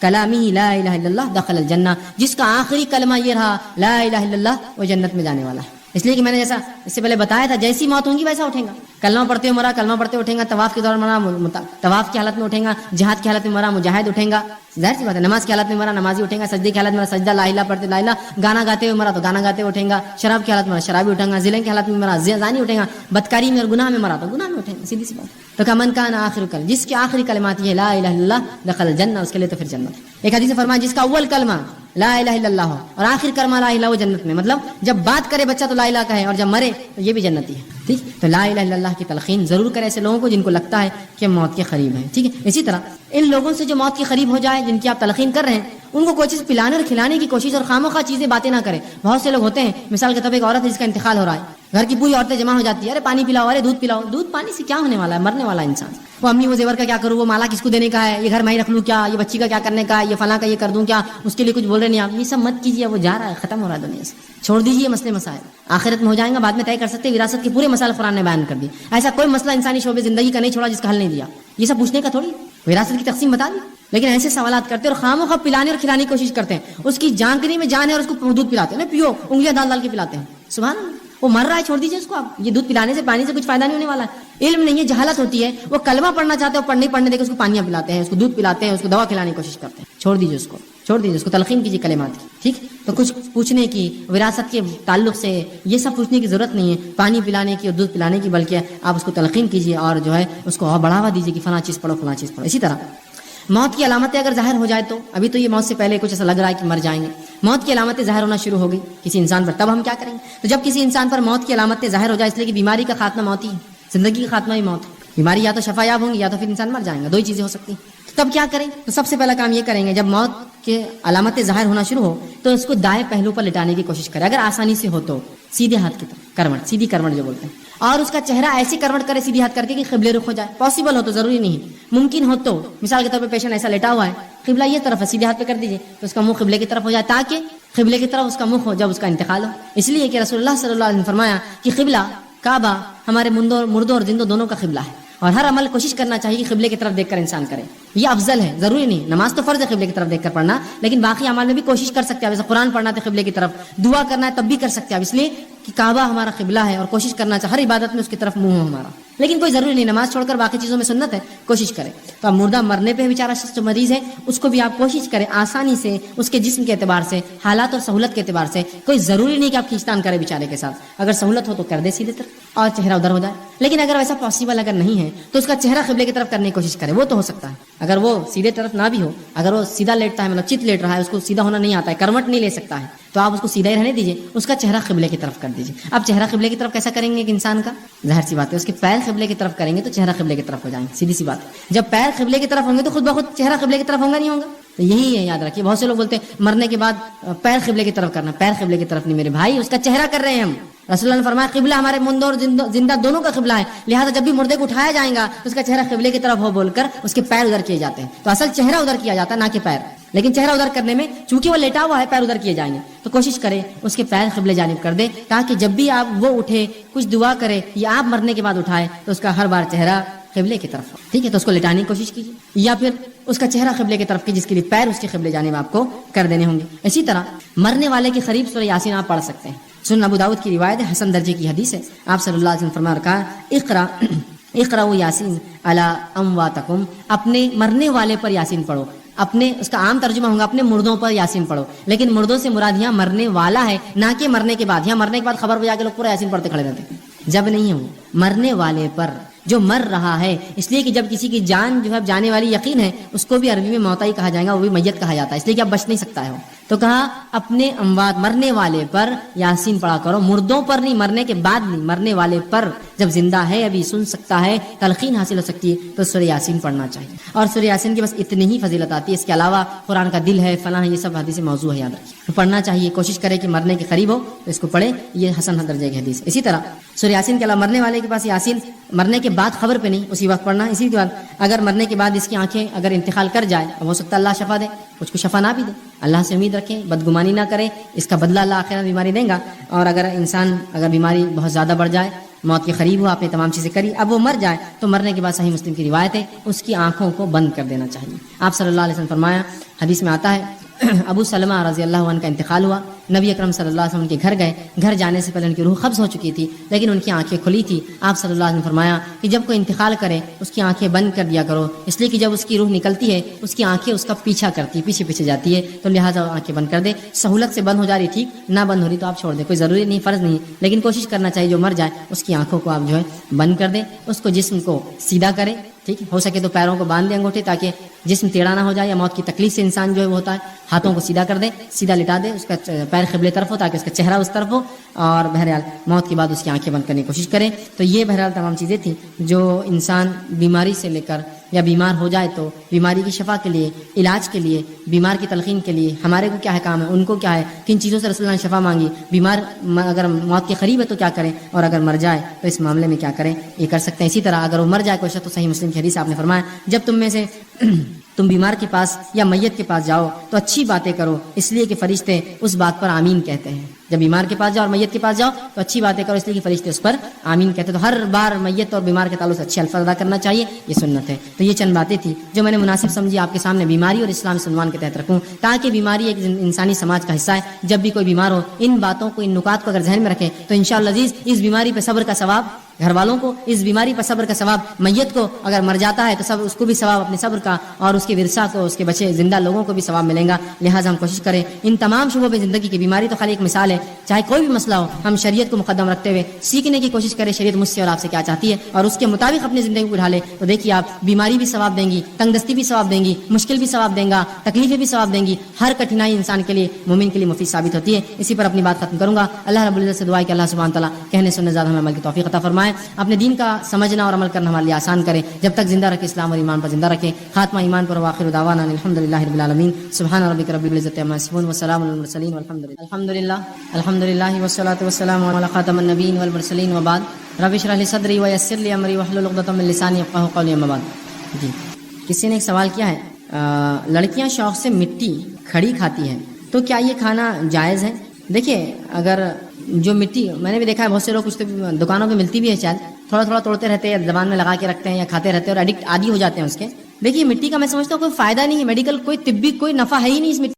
کلامہ لا الہ الا اللہ دخل الجنہ، جس کا آخری کلمہ یہ رہا لا الہ الا اللہ، وہ جنت میں جانے والا ہے۔ اس لیے کہ میں نے جیسا اس سے پہلے بتایا تھا، جیسی موت ہوں گی ویسا اٹھیں گا، کلمہ پڑھتے ہوئے مرا کلمہ پڑھتے اٹھیں گا، طواف کے دوران مرا طواف کی حالت میں اٹھیں گا، جہاد کی حالت میں مرا مجاہد اٹھیں گا، ظاہر سی بات ہے، نماز کی حالت میں مرا نمازی اٹھیں گا، سجدے کی حالت میں سجدہ لا الہ پڑھتے لا الہ، گانا گاتے ہوئے مرا تو گانا گاتے اٹھیں گا، شراب کی حالت میں مرا شرابی اٹھیں گا، زنا کی حالت میں مرا زانی اٹھیں گا، بدکاری میں اور گناہ میں مرا تو گناہ میں اٹھیں گا، سیدھی سی بات۔ تو کہ من کان آخر کلمہ، جس کے آخری کلمات یہ لا الہ الا اللہ دخل الجنہ، اس کے لیے تو پھر جنت۔ ایک حدیث میں فرمایا، جس کا اول کلمہ لا الہ الا اللہ ہو اور آخر کلمہ لا الہ، وہ جنت میں، مطلب جب بات کرے بچہ تو لا الہ کہے اور جب مرے تو یہ بھی جنتی ہے، ٹھیک۔ تو لا الہ الا اللہ کی تلقین ضرور کرے ایسے لوگوں کو جن کو لگتا ہے کہ موت کے قریب ہے، ٹھیک ہے۔ اسی طرح ان لوگوں سے جو موت کے قریب ہو جائے، جن کی آپ تلقین کر رہے ہیں، ان کو کوئی چیز پلانے اور کھلانے کی کوشش اور خامخواہ چیزیں باتیں نہ کریں۔ بہت سے لوگ ہوتے ہیں، مثال کے طور پر ایک عورت ہے جس کا انتقال ہو رہا ہے، گھر کی پوری عورتیں جمع ہو جاتی ہے، ارے پانی پلاؤ، ارے دودھ پلاؤ، دودھ پانی سے کیا ہونے والا ہے، مرنے والا انسان۔ وہ امی وہ زیور کا کیا کروں، وہ مالا کس کو دینے کا ہے، یہ گھر میں ہی رکھ لوں کیا، یہ بچی کا کیا کرنے کا ہے، یہ فلاں کا یہ کر دوں کیا، اس کے لیے کچھ بول رہے نہیں آپ، یہ سب مت کیجیے، وہ جا رہا ہے، ختم ہو رہا ہے دنیا سے، چھوڑ دیجیے مسئلے مسائل، آخرت میں ہو جائیں گا، بعد میں طے کر سکتے ہیں۔ وراثت کے پورے مسائل قرآن نے بیان کر دی، ایسا کوئی مسئلہ انسانی شعبے زندگی کا نہیں چھوڑا جس کا حل نہیں دیا، یہ سب پوچھنے کا تھوڑی، وراثت کی تقسیم بتا دی، لیکن ایسے سوالات کرتے اور خامخواہ پلانے اور کھلانے کی کوشش کرتے ہیں، اس کی جانکری میں جان ہے اور اس کو دودھ پلاتے ہیں، پیو، انگلیاں ڈال ڈال کے پلاتے ہیں، سبحان اللہ، وہ مر رہا ہے، چھوڑ دیجیے اس کو آپ، یہ دودھ پلانے سے پانی سے کچھ فائدہ نہیں ہونے والا ہے، علم نہیں ہے، جہالت ہوتی ہے، وہ کلمہ پڑھنا چاہتے ہیں، پڑھنے دے کے اس کو پانیاں پلاتے ہیں، اس کو دودھ پلاتے ہیں، اس کو دوا کھلانے کی کوشش کرتے ہیں، چھوڑ دیجیے اس کو، چھوڑ دیجیے اس کو، تلقین کیجیے کلمات کی، ٹھیک۔ تو کچھ پوچھنے کی، وراثت کے تعلق سے یہ سب پوچھنے کی ضرورت نہیں ہے، پانی پلانے کی اور دودھ پلانے کی، بلکہ آپ اس کو تلقین کیجیے اور جو ہے اس کو اور بڑھاوا دیجیے کہ فلاں چیز پڑھو فلاں چیز پڑھو۔ اسی طرح موت کی علامتیں اگر ظاہر ہو جائے تو، ابھی تو یہ موت سے پہلے کچھ ایسا لگ رہا ہے کہ مر جائیں گے، موت کی علامتیں ظاہر ہونا شروع ہو گئی کسی انسان پر، تب ہم کیا کریں گے؟ تو جب کسی انسان پر موت کی علامتیں ظاہر ہو جائے، اس لیے کہ بیماری کا خاتمہ موت ہی ہے، زندگی کا خاتمہ ہی موت ہے، بیماری یا تو شفا یاب ہوں گی یا تو پھر انسان مر جائے گا، دو ہی چیزیں ہو سکتی ہیں۔ تب کیا کریں؟ تو سب سے پہلا کام یہ کریں گے، جب موت کے علامتیں ظاہر ہونا شروع ہو تو اس کو دائیں پہلو پر لٹانے کی کوشش کریں، اگر آسانی سے ہو تو سیدھے ہاتھ کی طرف، کروٹ، سیدھی کروٹ جو بولتے ہیں، اور اس کا چہرہ ایسی کروٹ کرے سیدھی ہاتھ کر کے کہ قبلے رخ ہو جائے، پاسبل ہو تو، ضروری نہیں ہے، ممکن ہو تو، مثال کے طور پہ پیشنٹ ایسا لیٹا ہوا ہے، قبلہ یہ طرف ہے، سیدھے ہاتھ پہ کر دیجیے تو اس کا منہ قبلے کی طرف ہو جائے، تاکہ قبلے کی طرف اس کا منہ ہو جب اس کا انتقال ہو۔ اس لیے کہ رسول اللہ صلی اللہ علیہ وسلم نے فرمایا کہ قبلہ کعبہ ہمارے مردوں اور زندوں دونوں کا قبلہ ہے، اور ہر عمل کوشش کرنا چاہیے کہ قبلے کی طرف دیکھ کر انسان کرے، یہ افضل ہے، ضروری نہیں، نماز تو فرض ہے قبلے کی طرف دیکھ کر پڑھنا، لیکن باقی اعمال میں بھی کوشش کر سکتے ہیں، جیسے قرآن پڑھنا ہے قبلے کی طرف، دعا کرنا ہے تب بھی کر سکتے ہیں، اس لیے کہ کعبہ ہمارا قبلہ ہے اور کوشش کرنا چاہیے ہر عبادت میں اس کی طرف منہ ہو ہمارا، لیکن کوئی ضروری نہیں، نماز چھوڑ کر باقی چیزوں میں سنت ہے، کوشش کریں۔ تو اب مردہ مرنے پہ بیچارہ شخص جو مریض ہے اس کو بھی آپ کوشش کریں آسانی سے، اس کے جسم کے اعتبار سے، حالات اور سہولت کے اعتبار سے، کوئی ضروری نہیں کہ آپ کھینچتان کریں بیچارے کے ساتھ، اگر سہولت ہو تو کر دے سیدھے طرف اور چہرہ ادھر ہو جائے، لیکن اگر ویسا پاسبل اگر نہیں ہے تو اس کا چہرہ قبلے کی طرف کرنے کی کوشش کرے، وہ تو ہو سکتا ہے، اگر وہ سیدھے طرف نہ بھی ہو، اگر وہ سیدھا لیٹتا ہے، مطلب چت لیٹ رہا ہے، اس کو سیدھا ہونا نہیں آتا ہے، کروٹ نہیں لے سکتا ہے، تو آپ اس کو سیدھا ہی رہنے دیجیے، اس کا چہرہ قبلے کی طرف کر دیجیے۔ اب چہرہ قبلے کی طرف کیسا کریں گے کہ انسان کا، ظاہر سی بات ہے، اس کے پیر قبلے کی طرف کریں گے تو چہرہ قبلے کی طرف ہو جائیں گے، سیدھی سی بات ہے، جب پیر قبلے کی طرف ہوں گے تو خود بخود چہرہ قبلے کی طرف ہوگا نہیں ہوگا، تو یہی ہے، یاد رکھیے۔ بہت سے لوگ بولتے ہیں مرنے کے بعد پیر قبلے کی طرف کرنا، پیر قبلے کی طرف نہیں میرے بھائی، اس کا چہرہ کر رہے ہیں ہم، رسول اللہ نے فرمایا قبلہ ہمارے مردوں اور زندہ دونوں کا قبلہ ہے، لہٰذا جب بھی مردے کو اٹھایا جائے گا تو اس کا چہرہ قبلے کی طرف ہو بول کر اس کے پیر ادھر کیے جاتے ہیں، تو اصل چہرہ ادھر کیا جاتا ہے نہ کہ پیر، لیکن چہرہ ادھر کرنے میں چونکہ وہ لیٹا ہوا ہے پیر ادھر کیے جائیں گے، تو کوشش کرے اس کے پیر قبلے جانب کر دے، تاکہ جب بھی آپ وہ اٹھے کچھ دعا کرے یا آپ مرنے کے بعد اٹھائے تو اس کا ہر بار چہرہ قبلے کی طرف ہو، ٹھیک ہے، تو اس کو لٹانے کی کوشش کیجیے، یا پھر اس کا چہرہ قبلے کی طرف کی جس کے لیے پیر اس کے قبلے جانب آپ کو کر دینے ہوں گے۔ اسی طرح مرنے والے کے قریب سورہ یاسین آپ پڑھ سکتے ہیں، سنن ابو داؤد کی روایت ہے، حسن درجے کی حدیث ہے، آپ صلی اللہ علیہ وسلم فرما رکھا اقرأوا یاسین علی امواتکم، اپنے مرنے والے پر یاسین پڑھو، اپنے، اس کا عام ترجمہ ہوگا اپنے مردوں پر یاسین پڑھو، لیکن مردوں سے مراد یہاں مرنے والا ہے، نہ کہ مرنے کے بعد، یہاں مرنے کے بعد خبر بجا کے لوگ پورا یاسین پڑھتے کھڑے رہتے ہیں، جب نہیں ہو، مرنے والے پر جو مر رہا ہے، اس لیے کہ جب کسی کی جان جو ہے جانے والی یقین ہے، اس کو بھی عربی میں موتا ہی کہا جائے گا، وہ بھی میت کہا جاتا ہے، اس لیے کہ اب بچ نہیں سکتا ہے وہ، تو کہا اپنے اموات مرنے والے پر یاسین پڑھا کرو، مردوں پر نہیں، مرنے کے بعد نہیں، مرنے والے پر، جب زندہ ہے ابھی سن سکتا ہے، تلقین حاصل ہو سکتی ہے تو سورہ یاسین پڑھنا چاہیے، اور سورہ یاسین کی بس اتنی ہی فضیلت آتی ہے، اس کے علاوہ قرآن کا دل ہے، فلاں ہے، یہ سب حدیث موضوع ہے، یاد رکھیے، پڑھنا چاہیے، کوشش کرے کہ مرنے کے قریب ہو تو اس کو پڑھے، یہ حسن درجے کی حدیث ہے۔ اسی طرح سورہ یاسین کے علاوہ مرنے والے کے پاس یاسین، مرنے کے کے بعد خبر پہ نہیں اسی وقت پڑھنا. اسی کے بعد اگر مرنے کے بعد اس کی آنکھیں اگر انتقال کر جائے, اب ہو سکتا ہے اللہ شفا دے, کچھ کو شفا نہ بھی دے, اللہ سے امید رکھیں, بدگمانی نہ کریں, اس کا بدلہ اللہ آخرت بیماری دے گا. اور اگر انسان اگر بیماری بہت زیادہ بڑھ جائے, موت کے قریب ہو, آپ نے تمام چیزیں کری, اب وہ مر جائے, تو مرنے کے بعد صحیح مسلم کی روایت ہے اس کی آنکھوں کو بند کر دینا چاہیے. آپ صلی اللہ علیہ وسلم فرمایا, حدیث میں آتا ہے, ابو سلمہ رضی اللہ عنہ کا انتقال ہوا, نبی اکرم صلی اللہ علیہ وسلم کے گھر گئے, گھر جانے سے پہلے ان کی روح قبض ہو چکی تھی لیکن ان کی آنکھیں کھلی تھی. آپ صلی اللہ علیہ وسلم نے فرمایا کہ جب کوئی انتقال کرے اس کی آنکھیں بند کر دیا کرو, اس لیے کہ جب اس کی روح نکلتی ہے اس کی آنکھیں اس کا پیچھا کرتی ہے, پیچھے پیچھے جاتی ہے, تو لہٰذا آنکھیں بند کر دے. سہولت سے بند ہو جا رہی ٹھیک, نہ بند ہو رہی تو آپ چھوڑ دیں, کوئی ضروری نہیں, فرض نہیں, لیکن کوشش کرنا چاہیے جو مر جائے اس کی آنکھوں کو آپ جو ہے بند کر دیں, اس کو جسم کو سیدھا کرے, ٹھیک ہے, ہو سکے تو پیروں کو باندھ دیں انگوٹھے تاکہ جسم ٹیڑھا نہ ہو جائے, یا موت کی تکلیف سے انسان جو ہے وہ ہوتا ہے, ہاتھوں کو سیدھا کر دے, سیدھا لٹا دے, اس کا پیر قبلے طرف ہو تاکہ اس کا چہرہ اس طرف ہو, اور بہرحال موت کے بعد اس کی آنکھیں بند کرنے کی کوشش کریں. تو یہ بہرحال تمام چیزیں تھیں جو انسان بیماری سے لے کر یا بیمار ہو جائے تو بیماری کی شفا کے لیے, علاج کے لیے, بیمار کی تلقین کے لیے ہمارے کو کیا ہے کام ہے, ان کو کیا ہے, کن چیزوں سے رسول اللہ نے شفا مانگی, بیمار اگر موت کے قریب ہے تو کیا کریں, اور اگر مر جائے تو اس معاملے میں کیا کریں, یہ کر سکتے ہیں. اسی طرح اگر وہ مر جائے کوئی شخص, تو صحیح مسلم کی حدیث آپ نے فرمایا, جب تم میں سے تم بیمار کے پاس یا میت کے پاس جاؤ تو اچھی باتیں کرو, اس لیے کہ فرشتے اس بات پر آمین کہتے ہیں. جب بیمار کے پاس جاؤ اور میت کے پاس جاؤ تو اچھی باتیں کرو, اس لیے کہ فرشتے اس پر آمین کہتے ہیں. تو ہر بار میت اور بیمار کے تعلق سے اچھے الفاظ ادا کرنا چاہیے, یہ سنت ہے. تو یہ چند باتیں تھیں جو میں نے مناسب سمجھی آپ کے سامنے بیماری اور اسلام عنوان کے تحت رکھوں, تاکہ بیماری ایک انسانی سماج کا حصہ ہے. جب بھی کوئی بیمار ہو ان باتوں کو, ان نکات کو اگر ذہن میں رکھیں تو انشاءاللہ عزیز اس بیماری پہ صبر کا ثواب گھر والوں کو, اس بیماری پر صبر کا ثواب میت کو, اگر مر جاتا ہے تو سب اس کو بھی ثواب اپنے صبر کا, اور اس کے ورثہ کو, اس کے بچے زندہ لوگوں کو بھی ثواب ملے گا. لہٰذا ہم کوشش کریں ان تمام شعبوں میں زندگی کی, بیماری تو خالی ایک مثال ہے, چاہے کوئی بھی مسئلہ ہو ہم شریعت کو مقدم رکھتے ہوئے سیکھنے کی کوشش کریں, شریعت مجھ سے اور آپ سے کیا چاہتی ہے, اور اس کے مطابق اپنی زندگی کو ڈھالیں. تو دیکھیے آپ, بیماری بھی ثواب دیں گی, تنگ دستی بھی ثواب دیں گی, مشکل بھی ثواب دیں گا, تکلیفیں بھی ثواب دیں گی, ہر کٹھنائی انسان کے لیے, مومن کے لیے مفید ثابت ہوتی ہے. اسی پر اپنی بات ختم کروں گا. اللہ رب العزت سے دعا ہے کہ اللہ سبحانہ تعالیٰ کہنے سننے زیادہ ہمیں عمل کی توفیق عطا فرمائے, اپنے دین کا سمجھنا اور عمل کرنا ہمارے لیے آسان کرے, جب تک زندہ رکھے اسلام اور ایمان پر زندہ رکھے, خاتمہ ایمان پر. وآخر دعوانا الحمدللہ رب العالمین, سبحان ربک رب العزت عما یصفون وسلام علی المرسلین والحمدللہ. الحمدللہ والصلاة والسلام علی خاتم النبیین والمرسلین, وبعد. رب اشرح لی صدری ویسر لی امری واحلل عقدۃ من لسانی یفقهوا قولی, اما بعد. جی, کسی نے ایک سوال کیا ہے, لڑکیاں شوق سے مٹی کھڑی کھاتی ہیں تو کیا یہ کھانا جائز ہے؟ دیکھیے, اگر جو مٹی, میں نے بھی دیکھا ہے بہت سے لوگ کچھ دکانوں پہ ملتی بھی ہے, شاید تھوڑا تھوڑا توڑتے رہتے ہیں, زبان میں لگا کے رکھتے ہیں یا کھاتے رہتے ہیں اور ایڈکٹ عادی ہو جاتے ہیں اس کے. دیکھیے مٹی کا میں سمجھتا ہوں کوئی فائدہ نہیں ہے, میڈیکل کوئی طبی کوئی نفع ہے ہی نہیں اس مٹی.